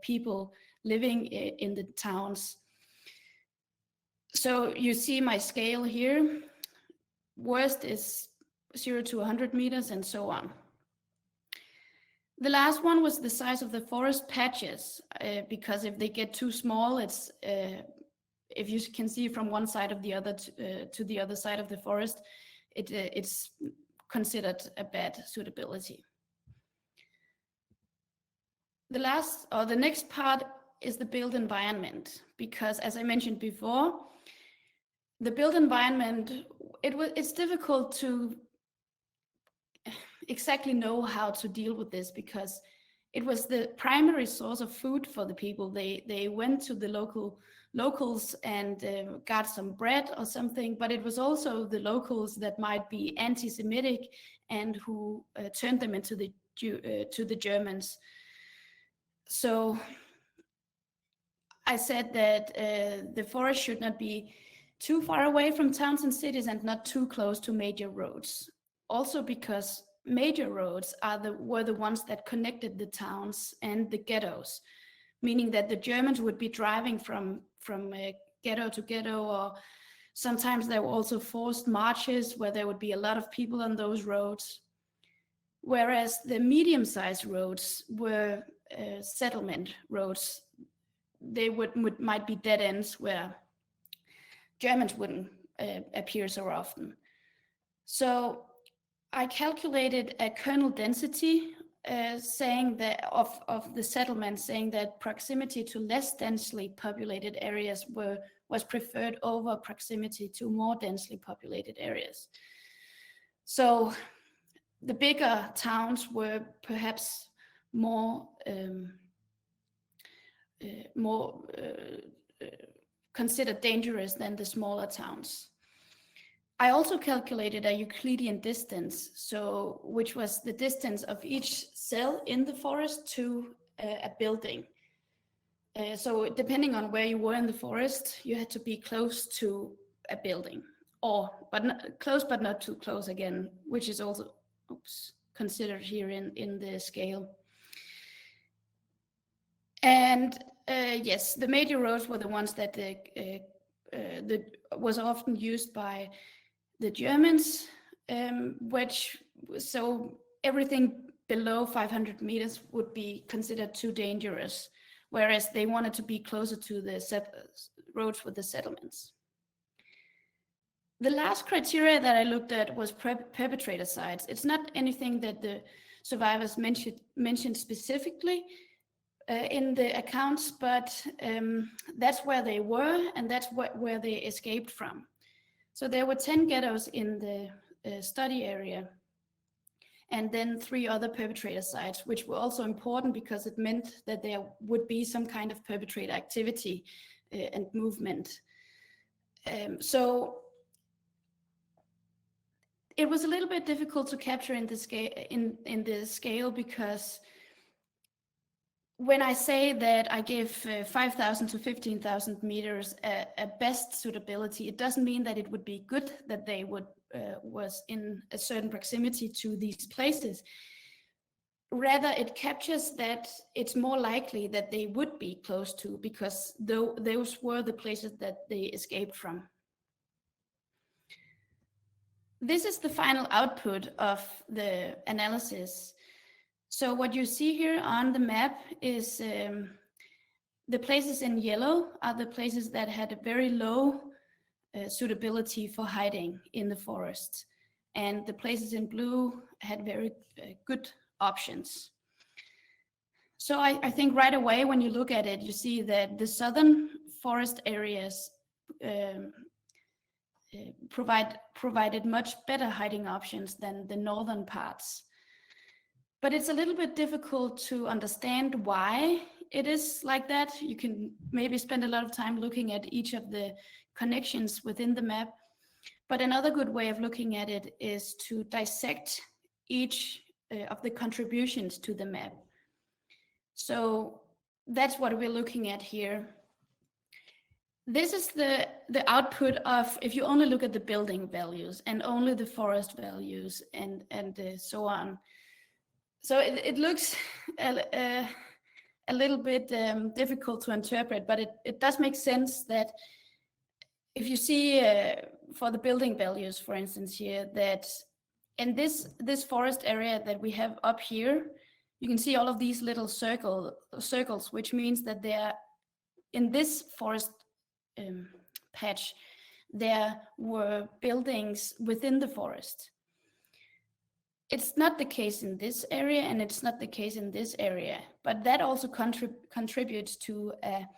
people living in the towns. So you see my scale here. Worst is 0 to 100 meters and so on. The last one was the size of the forest patches, because if they get too small, it's if you can see from one side of the other to the other side of the forest, it's considered a bad suitability. The next part is the built environment, because as I mentioned before, the built environment, it's difficult to exactly know how to deal with this, because it was the primary source of food for the people. They went to the locals and got some bread or something, but it was also the locals that might be anti-Semitic and who turned them into to the Germans. So I said that the forest should not be too far away from towns and cities and not too close to major roads. Also because major roads were the ones that connected the towns and the ghettos, meaning that the Germans would be driving from ghetto to ghetto, or sometimes there were also forced marches where there would be a lot of people on those roads. Whereas the medium-sized roads were settlement roads. They might be dead ends where Germans wouldn't appear so often. So I calculated a kernel density saying that of the settlement, saying that proximity to less densely populated areas was preferred over proximity to more densely populated areas. So the bigger towns were perhaps more considered dangerous than the smaller towns. I also calculated a Euclidean distance, which was the distance of each cell in the forest to a building. So depending on where you were in the forest, you had to be close to a building, close but not too close again, which is also considered here in the scale. And yes, the major roads were the ones that was often used by the Germans, so everything below 500 meters would be considered too dangerous, whereas they wanted to be closer to the roads with the settlements. The last criteria that I looked at was perpetrator sites. It's not anything that the survivors mentioned specifically in the accounts, but that's where they were, and that's where they escaped from. So there were 10 ghettos in the study area, and then 3 other perpetrator sites, which were also important because it meant that there would be some kind of perpetrator activity and movement. So it was a little bit difficult to capture in the scale because when I say that I give 5,000 to 15,000 meters a best suitability, it doesn't mean that it would be good that they would was in a certain proximity to these places. Rather, it captures that it's more likely that they would be close to, because those were the places that they escaped from. This is the final output of the analysis. So what you see here on the map is the places in yellow are the places that had a very low suitability for hiding in the forest. And the places in blue had very good options. So I think right away when you look at it, you see that the southern forest areas provided much better hiding options than the northern parts. But it's a little bit difficult to understand why it is like that. You can maybe spend a lot of time looking at each of the connections within the map. But another good way of looking at it is to dissect each of the contributions to the map. So that's what we're looking at here. This is the output of, if you only look at the building values and only the forest values and so on. So it looks a little bit difficult to interpret, but it does make sense that if you see for the building values, for instance, here, that in this forest area that we have up here, you can see all of these little circles, which means that they're in this forest patch, there were buildings within the forest. It's not the case in this area, and it's not the case in this area, but that also contributes to a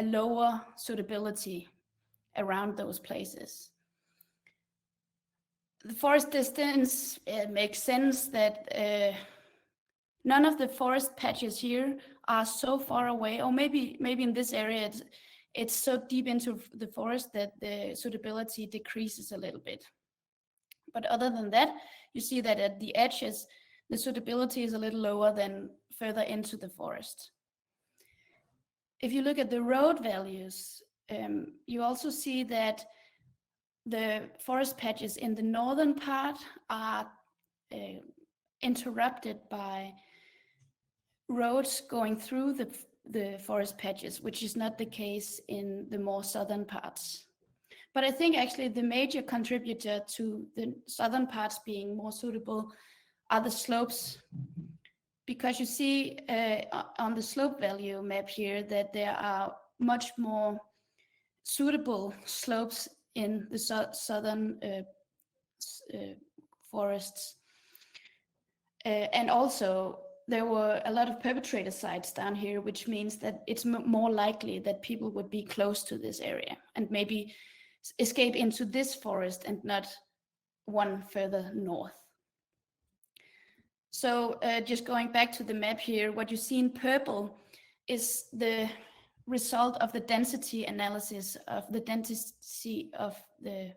lower suitability around those places. The forest distance makes sense that none of the forest patches here are so far away, or maybe in this area it's so deep into the forest that the suitability decreases a little bit. But other than that, you see that at the edges, the suitability is a little lower than further into the forest. If you look at the road values, you also see that the forest patches in the northern part are interrupted by roads going through the forest patches, which is not the case in the more southern parts. But I think actually the major contributor to the southern parts being more suitable are the slopes, because you see on the slope value map here that there are much more suitable slopes in the southern forests. And also there were a lot of perpetrator sites down here, which means that it's more likely that people would be close to this area and maybe escape into this forest and not one further north. So just going back to the map here, what you see in purple is the result of the density analysis of the density of the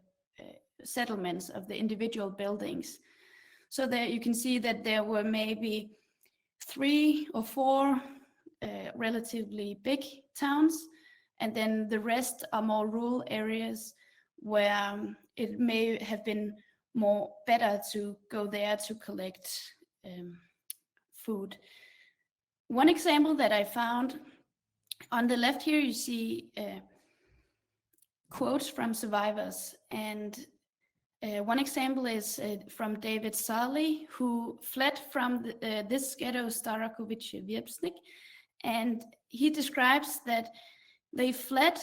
settlements of the individual buildings. So there you can see that there were maybe 3 or 4 relatively big towns, and then the rest are more rural areas where it may have been more better to go there to collect food. One example that I found on the left here, you see quotes from survivors, and one example is from David Sarley, who fled from this ghetto Starakovic-Virbsnik And he describes that they fled.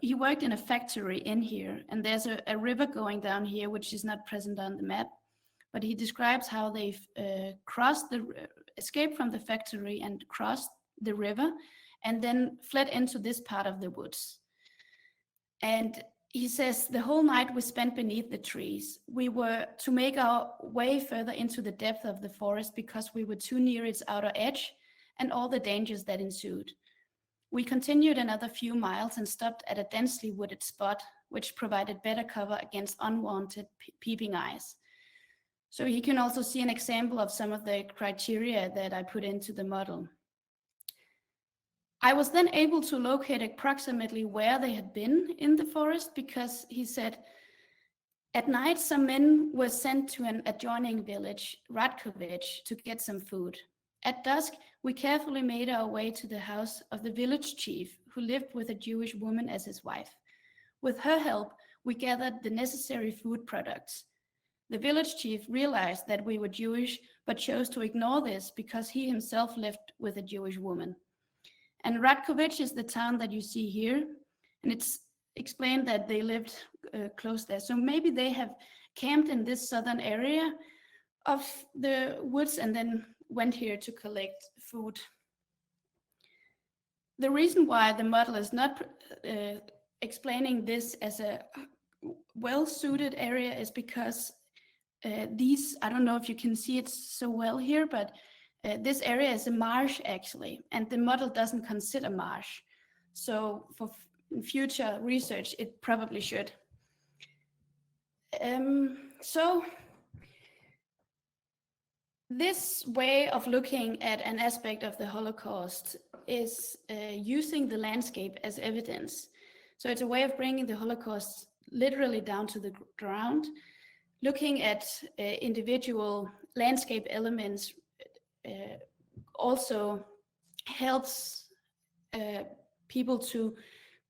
He worked in a factory in here, and there's a river going down here, which is not present on the map. But he describes how they escaped from the factory and crossed the river, and then fled into this part of the woods. And he says, the whole night we spent beneath the trees. We were to make our way further into the depth of the forest because we were too near its outer edge and all the dangers that ensued. We continued another few miles and stopped at a densely wooded spot, which provided better cover against unwanted peeping eyes. So you can also see an example of some of the criteria that I put into the model. I was then able to locate approximately where they had been in the forest because he said, at night some men were sent to an adjoining village, Ratkovich, to get some food. At dusk, we carefully made our way to the house of the village chief, who lived with a Jewish woman as his wife. With her help, we gathered the necessary food products. The village chief realized that we were Jewish, but chose to ignore this because he himself lived with a Jewish woman. And Ratkovich is the town that you see here, and it's explained that they lived close there. So maybe they have camped in this southern area of the woods and then went here to collect food. The reason why the model is not explaining this as a well-suited area is because these, I don't know if you can see it so well here, but this area is a marsh actually, and the model doesn't consider marsh. So for future research, it probably should. So this way of looking at an aspect of the Holocaust is using the landscape as evidence. So it's a way of bringing the Holocaust literally down to the ground, looking at individual landscape elements also helps people to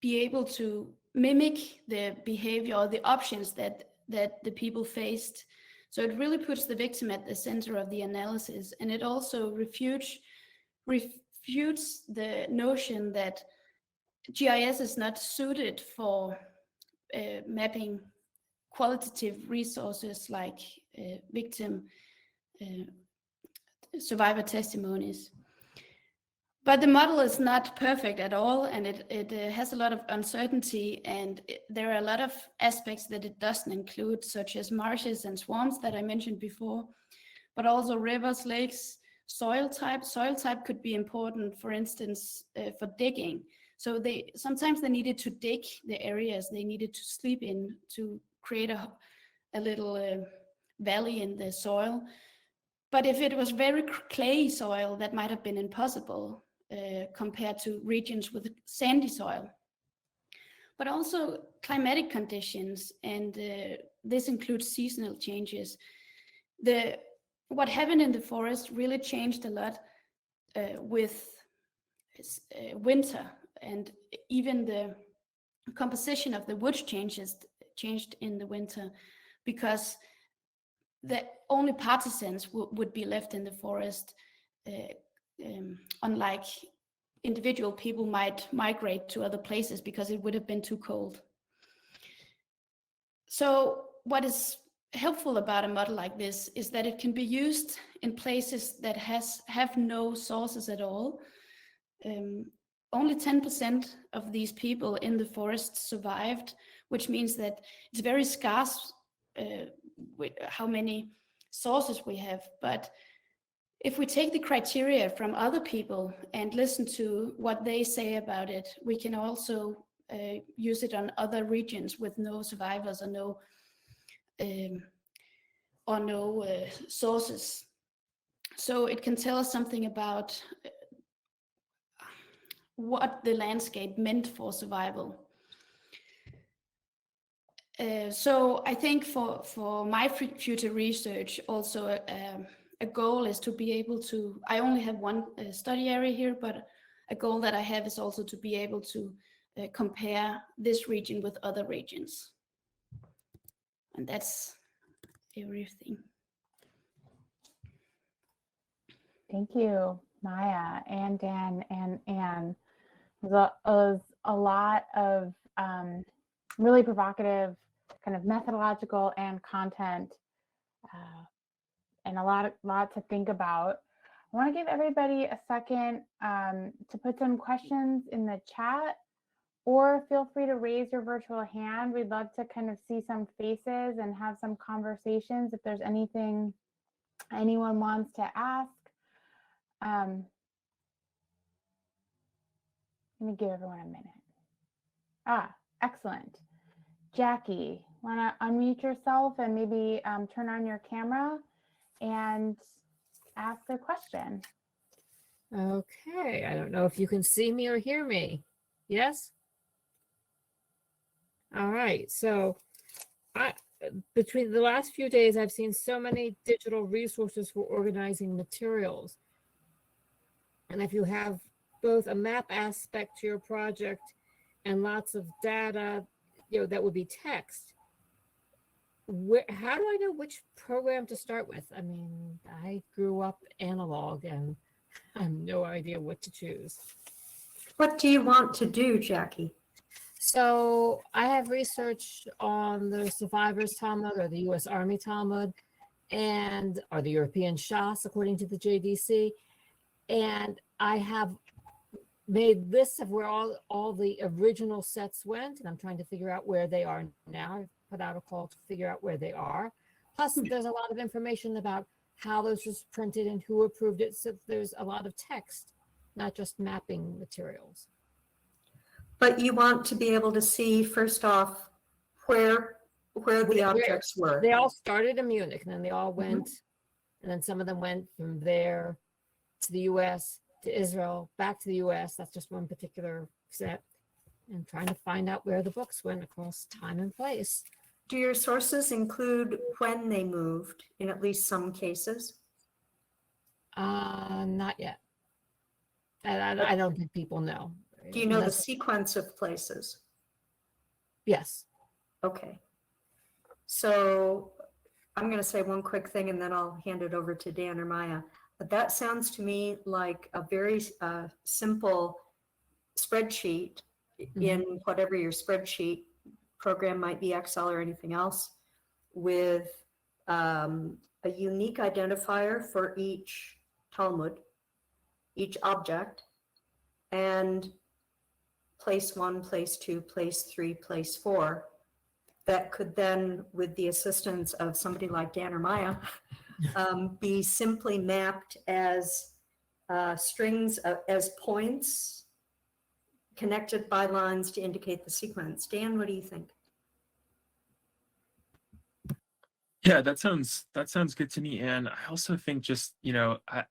be able to mimic the behavior or the options that the people faced. So it really puts the victim at the center of the analysis, and it also refutes the notion that GIS is not suited for mapping qualitative resources like victim survivor testimonies. But the model is not perfect at all, and it has a lot of uncertainty, and there are a lot of aspects that it doesn't include, such as marshes and swamps that I mentioned before, but also rivers, lakes, soil type. Soil type could be important, for instance, for digging. So sometimes they needed to dig the areas they needed to sleep in to create a little valley in the soil. But if it was very clay soil, that might have been impossible compared to regions with sandy soil. But also climatic conditions, and this includes seasonal changes. What happened in the forest really changed a lot with winter, and even the composition of the woods changed in the winter, because the only partisans would be left in the forest, unlike individual people might migrate to other places because it would have been too cold. So what is helpful about a model like this is that it can be used in places that have no sources at all. Only 10% of these people in the forest survived, which means that it's very scarce with how many sources we have. But if we take the criteria from other people and listen to what they say about it, we can also use it on other regions with no survivors or no sources. So it can tell us something about what the landscape meant for survival. So I think for my future research, also a goal is to be able to, I only have one study area here, but a goal that I have is also to be able to compare this region with other regions. And that's everything. Thank you. Maya and Dan and Anne. Was a lot of really provocative kind of methodological and content and a lot to think about. I want to give everybody a second to put some questions in the chat, or feel free to raise your virtual hand. We'd love to kind of see some faces and have some conversations if there's anything anyone wants to ask. Let me give everyone a minute. Excellent. Jackie, want to unmute yourself and maybe turn on your camera and ask a question? Okay, I don't know if you can see me or hear me. Yes? All right, so between the last few days, I've seen so many digital resources for organizing materials. And if you have both a map aspect to your project and lots of data, that would be text, how do I know which program to start with? I mean, I grew up analog and I have no idea what to choose. What do you want to do, Jackie? So I have research on the Survivors Talmud or the U.S. Army Talmud or the European Shas, according to the JDC. And I have made lists of where all the original sets went, and I'm trying to figure out where they are now. I've put out a call to figure out where they are. Plus, there's a lot of information about how those was printed and who approved it. So there's a lot of text, not just mapping materials. But you want to be able to see, first off, where the objects were. They all started in Munich, and then they all went, and then some of them went from there to the US, to Israel, back to the US. That's just one particular set. And trying to find out where the books went across time and place. Do your sources include when they moved in at least some cases? Not yet. I don't think people know. Do you know the sequence of places? Yes. Okay. So I'm going to say one quick thing and then I'll hand it over to Dan or Maya. But that sounds to me like a very simple spreadsheet in whatever your spreadsheet program might be, Excel or anything else, with a unique identifier for each Talmud, each object, and place 1, place 2, place 3, place 4, that could then, with the assistance of somebody like Dan or Maya, be simply mapped as strings, as points connected by lines to indicate the sequence. Dan, what do you think? Yeah, that sounds good to me. And I also think just,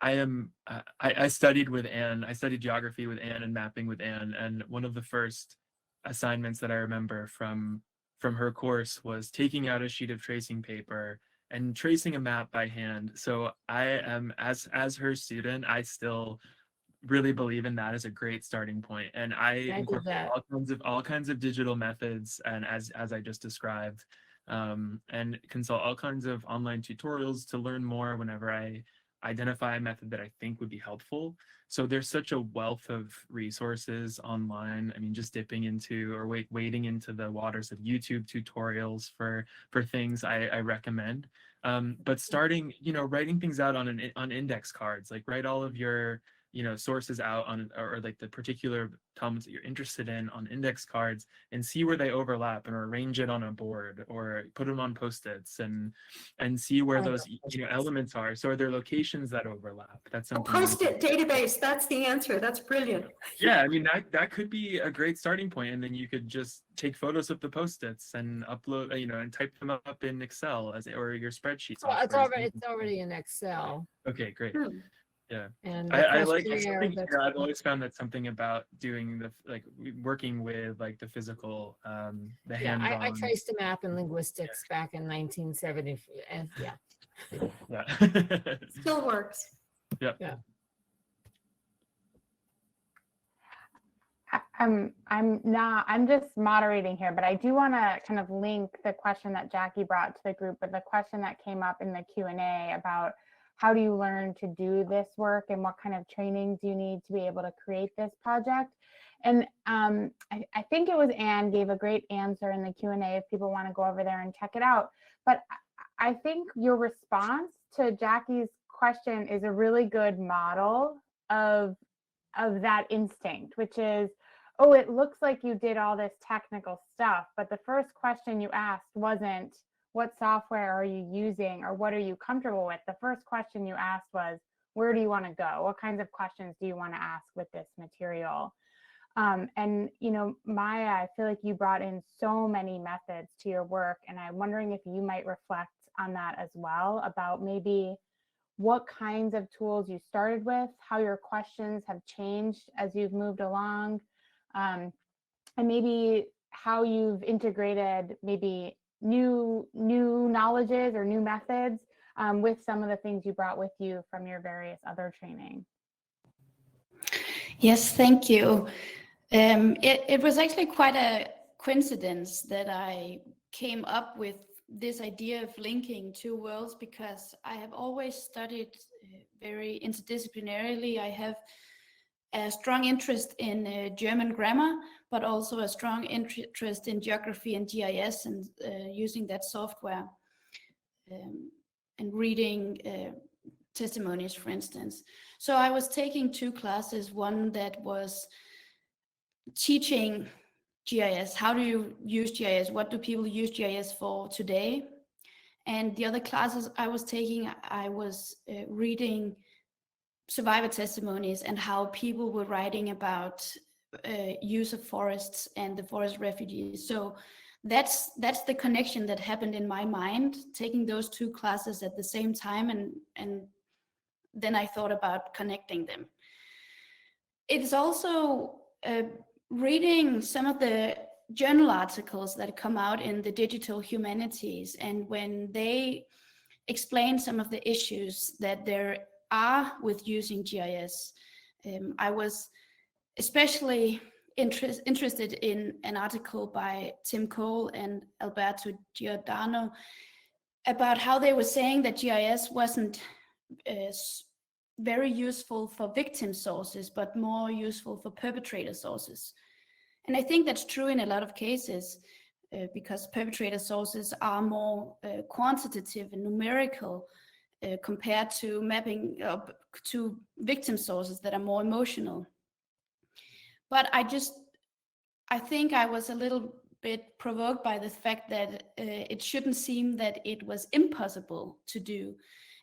I studied with Anne. I studied geography with Anne and mapping with Anne. And one of the first assignments that I remember from her course was taking out a sheet of tracing paper and tracing a map by hand. So I am, as her student, I still really believe in that as a great starting point. And I incorporate all kinds of digital methods, and as I just described, and consult all kinds of online tutorials to learn more whenever I identify a method that I think would be helpful. So there's such a wealth of resources online. I mean, just dipping into or wading into the waters of YouTube tutorials for things I recommend. But starting, writing things out on index cards, like write all of your sources out on, or like the particular Talmuds that you're interested in on index cards, and see where they overlap, and arrange it on a board or put them on Post-its and see where those elements are. So are there locations that overlap? That's something. Post-it database, that's the answer. That's brilliant. Yeah, I mean, that could be a great starting point, and then you could just take photos of the Post-its and upload, and type them up in Excel or your spreadsheet. So it's already in Excel. Okay, great. Yeah, and I like something. I've always found that something about doing working with the physical, the hands-on. I traced a map in linguistics back in 1970, and still works. Yeah. I'm just moderating here, but I do want to kind of link the question that Jackie brought to the group with the question that came up in the Q&A about how do you learn to do this work and what kind of training do you need to be able to create this project? And I think it was Anne gave a great answer in the Q&A if people want to go over there and check it out. But I think your response to Jackie's question is a really good model of that instinct, which is, oh, it looks like you did all this technical stuff, but the first question you asked wasn't, what software are you using or what are you comfortable with? The first question you asked was, where do you want to go? What kinds of questions do you want to ask with this material? And, you know, Maya, I feel like you brought in so many methods to your work, and I'm wondering if you might reflect on that as well, about maybe what kinds of tools you started with, how your questions have changed as you've moved along, and maybe how you've integrated maybe new knowledges or new methods with some of the things you brought with you from your various other training. Yes, thank you. It was actually quite a coincidence that I came up with this idea of linking two worlds, because I have always studied very interdisciplinarily. I have a strong interest in German grammar, but also a strong interest in geography and GIS, and using that software and reading testimonies, for instance. So I was taking two classes, one that was teaching GIS. How do you use GIS? What do people use GIS for today? And the other classes I was taking, I was reading survivor testimonies and how people were writing about use of forests and the forest refugees. So that's the connection that happened in my mind, taking those two classes at the same time, and then I thought about connecting them. It's also reading some of the journal articles that come out in the digital humanities, and when they explain some of the issues that there are with using GIS, I was especially interested in an article by Tim Cole and Alberto Giordano about how they were saying that GIS wasn't very useful for victim sources, but more useful for perpetrator sources. And I think that's true in a lot of cases, because perpetrator sources are more quantitative and numerical compared to mapping to victim sources that are more emotional. But I think I was a little bit provoked by the fact that it shouldn't seem that it was impossible to do.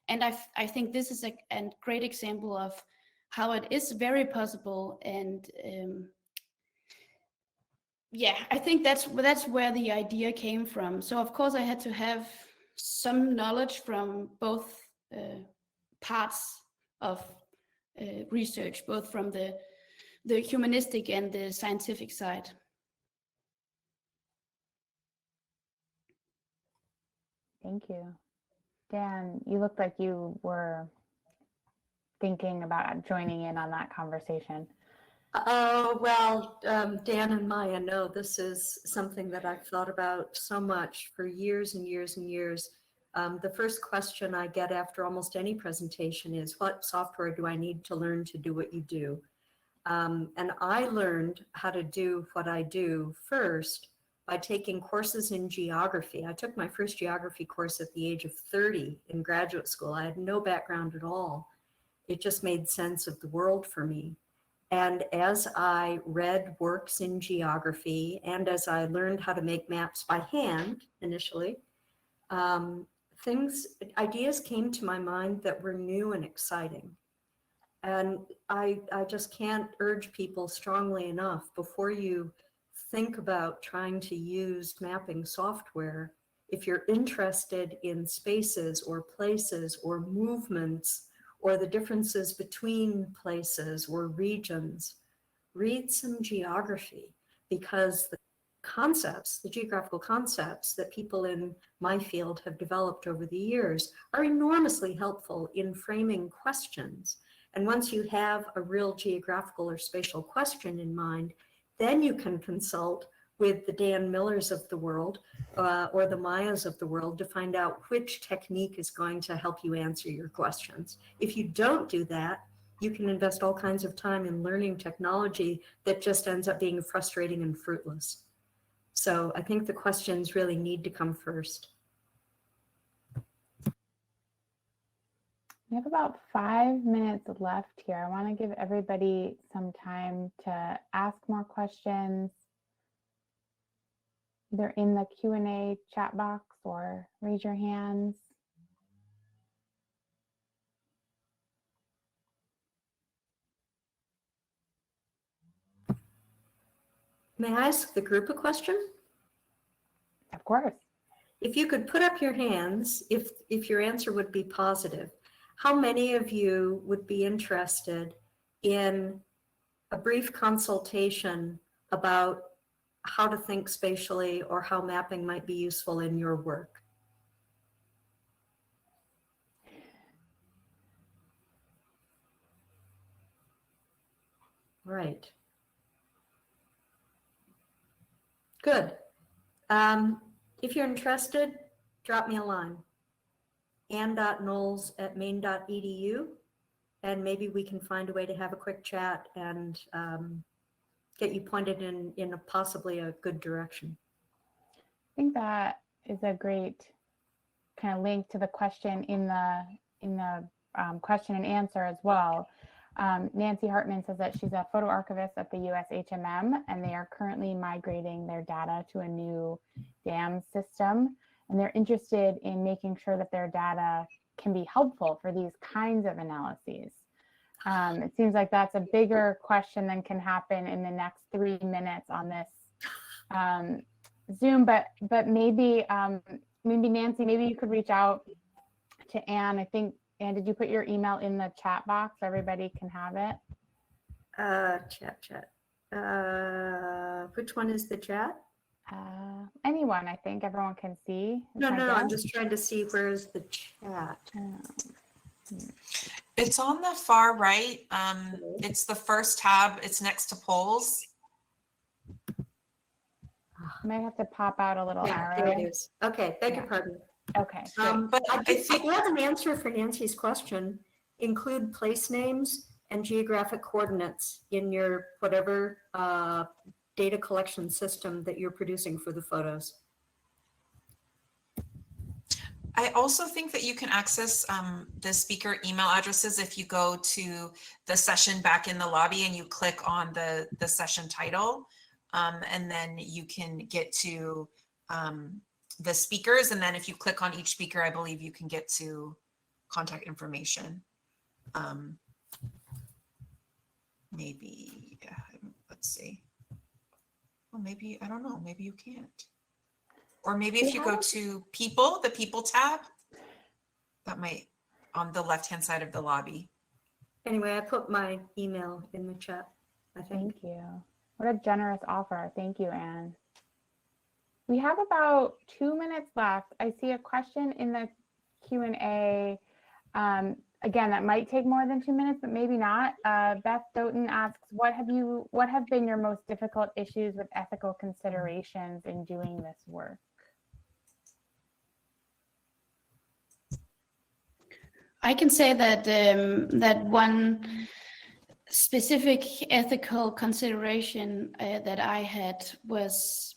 And I think this is a great example of how it is very possible. And yeah, I think that's where the idea came from. So of course I had to have some knowledge from both parts of research, both from the humanistic and the scientific side. Thank you. Dan, you looked like you were thinking about joining in on that conversation. Well, Dan and Maya know this is something that I've thought about so much for years and years and years. The first question I get after almost any presentation is, what software do I need to learn to do what you do? And I learned how to do what I do first by taking courses in geography. I took my first geography course at the age of 30 in graduate school. I had no background at all. It just made sense of the world for me. And as I read works in geography, and as I learned how to make maps by hand initially, ideas came to my mind that were new and exciting. And I just can't urge people strongly enough, before you think about trying to use mapping software, if you're interested in spaces or places or movements or the differences between places or regions, read some geography, because the concepts, the geographical concepts that people in my field have developed over the years are enormously helpful in framing questions. And once you have a real geographical or spatial question in mind, then you can consult with the Dan Millers of the world or the Mayas of the world to find out which technique is going to help you answer your questions. If you don't do that, you can invest all kinds of time in learning technology that just ends up being frustrating and fruitless. So I think the questions really need to come first. We have about 5 minutes left here. I want to give everybody some time to ask more questions, either in the Q&A chat box or raise your hands. May I ask the group a question? Of course. If you could put up your hands, if your answer would be positive, how many of you would be interested in a brief consultation about how to think spatially or how mapping might be useful in your work? Right. Good. If you're interested, drop me a line. ann.knowles@maine.edu, and maybe we can find a way to have a quick chat and get you pointed in a possibly a good direction. I think that is a great kind of link to the question in the question and answer as well. Nancy Hartman says that she's a photo archivist at the USHMM, and they are currently migrating their data to a new DAM system. And they're interested in making sure that their data can be helpful for these kinds of analyses. It seems like that's a bigger question than can happen in the next 3 minutes on this Zoom, but maybe Nancy, maybe you could reach out to Anne. I think, Anne, did you put your email in the chat box so everybody can have it? Chat. Which one is the chat? Anyone, I think everyone can see. No, I'm just trying to see where's the chat. It's on the far right. It's the first tab. It's next to polls. You might have to pop out a little Yeah, arrow. there it is. Okay, beg your pardon. Okay. But I If think you have an answer for Nancy's question, include place names and geographic coordinates in your whatever data collection system that you're producing for the photos. I also think that you can access the speaker email addresses if you go to the session back in the lobby and you click on the session title, and then you can get to the speakers, and then if you click on each speaker, I believe you can get to contact information. Maybe, let's see. Well, maybe, I don't know, maybe you can't. Or maybe if you go to people, the people tab, that might, on the left-hand side of the lobby. Anyway, I put my email in the chat, I think. Thank you. What a generous offer. Thank you, Anne. We have about 2 minutes left. I see a question in the Q&A. Again, that might take more than 2 minutes, but maybe not. Beth Doughton asks, what have been your most difficult issues with ethical considerations in doing this work? I can say that that one specific ethical consideration that I had was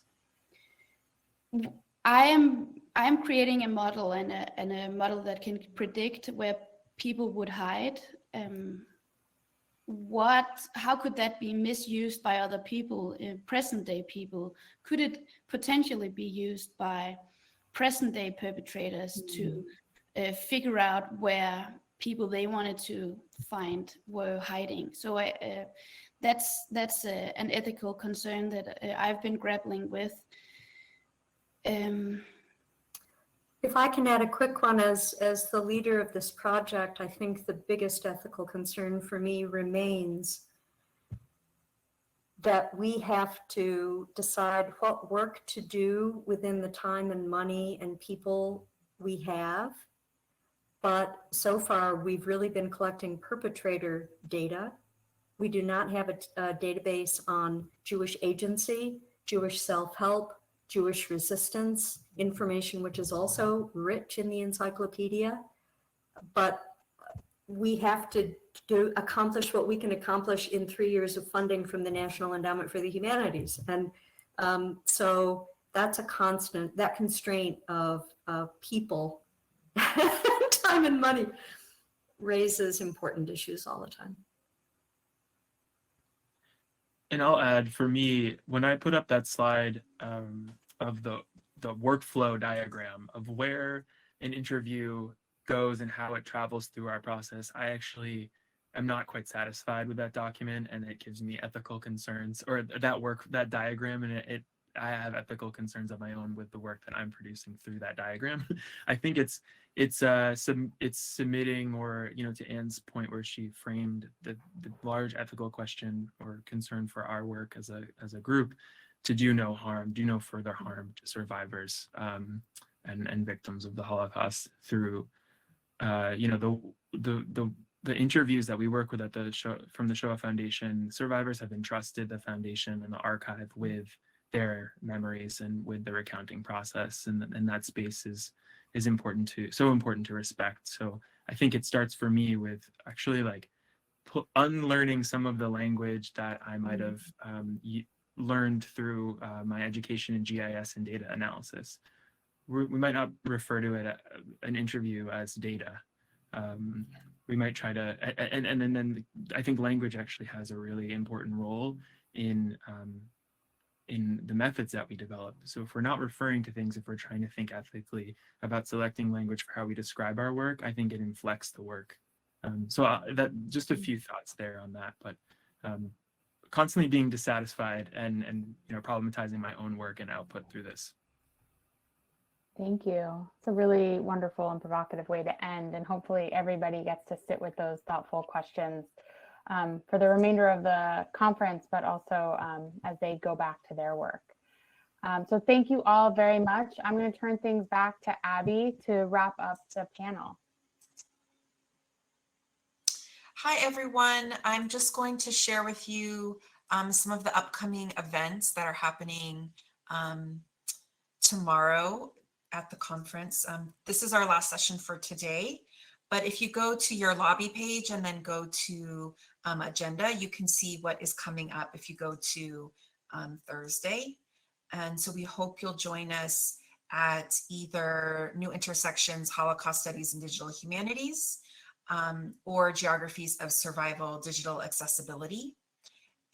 I am creating a model and a model that can predict where people would hide. How could that be misused by other people, present day people? Could it potentially be used by present day perpetrators to figure out where people they wanted to find were hiding? So that's an ethical concern that I've been grappling with. If I can add a quick one, as the leader of this project, I think the biggest ethical concern for me remains that we have to decide what work to do within the time and money and people we have. But so far, we've really been collecting perpetrator data. We do not have a database on Jewish agency Jewish self-help, Jewish resistance, information which is also rich in the encyclopedia. But we have to accomplish what we can accomplish in 3 years of funding from the National Endowment for the Humanities. And so that's a constant, that constraint of people, time and money raises important issues all the time. And I'll add, for me, when I put up that slide of the workflow diagram of where an interview goes and how it travels through our process, I actually am not quite satisfied with that document, and it gives me ethical concerns, or that diagram, and I have ethical concerns of my own with the work that I'm producing through that diagram. I think it's submitting, or, you know, to Anne's point where she framed the large ethical question or concern for our work as a group, to do no harm, do no further harm to survivors and victims of the Holocaust through you know, the interviews that we work with from the Shoah Foundation. Survivors have entrusted the foundation and the archive with their memories and with the recounting process, and that space is so important to respect. So I think it starts for me with actually like unlearning some of the language that I might have learned through my education in GIS and data analysis. We might not refer to it an interview as data. We might try to, and then I think language actually has a really important role in the methods that we develop. So if we're not referring to things, if we're trying to think ethically about selecting language for how we describe our work, I think it inflects the work. So that just a few thoughts there on that, but constantly being dissatisfied and you know, problematizing my own work and output through this. Thank you. It's a really wonderful and provocative way to end, and hopefully everybody gets to sit with those thoughtful questions for the remainder of the conference, but also as they go back to their work. So thank you all very much. I'm going to turn things back to Abby to wrap up the panel. Hi, everyone. I'm just going to share with you some of the upcoming events that are happening tomorrow at the conference. This is our last session for today, but if you go to your lobby page and then go to agenda, you can see what is coming up if you go to Thursday. And so we hope you'll join us at either New Intersections, Holocaust Studies and Digital Humanities, or Geographies of Survival, Digital Accessibility.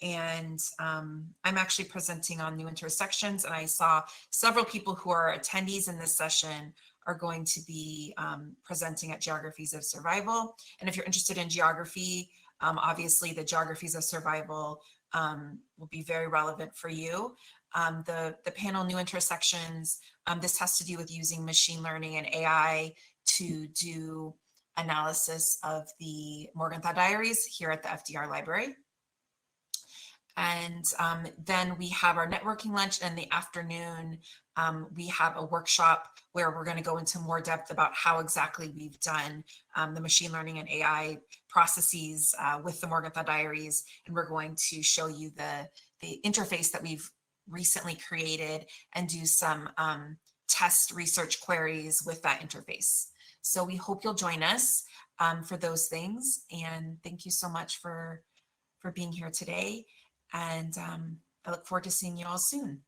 And I'm actually presenting on New Intersections, and I saw several people who are attendees in this session are going to be presenting at Geographies of Survival. And if you're interested in geography, obviously the Geographies of Survival will be very relevant for you. The panel New Intersections, this has to do with using machine learning and AI to do analysis of the Morgenthau diaries here at the FDR library. And then we have our networking lunch, and in the afternoon, we have a workshop where we're going to go into more depth about how exactly we've done the machine learning and AI processes with the Morgenthau diaries. And we're going to show you the interface that we've recently created and do some test research queries with that interface. So we hope you'll join us for those things. And thank you so much for being here today. And I look forward to seeing you all soon.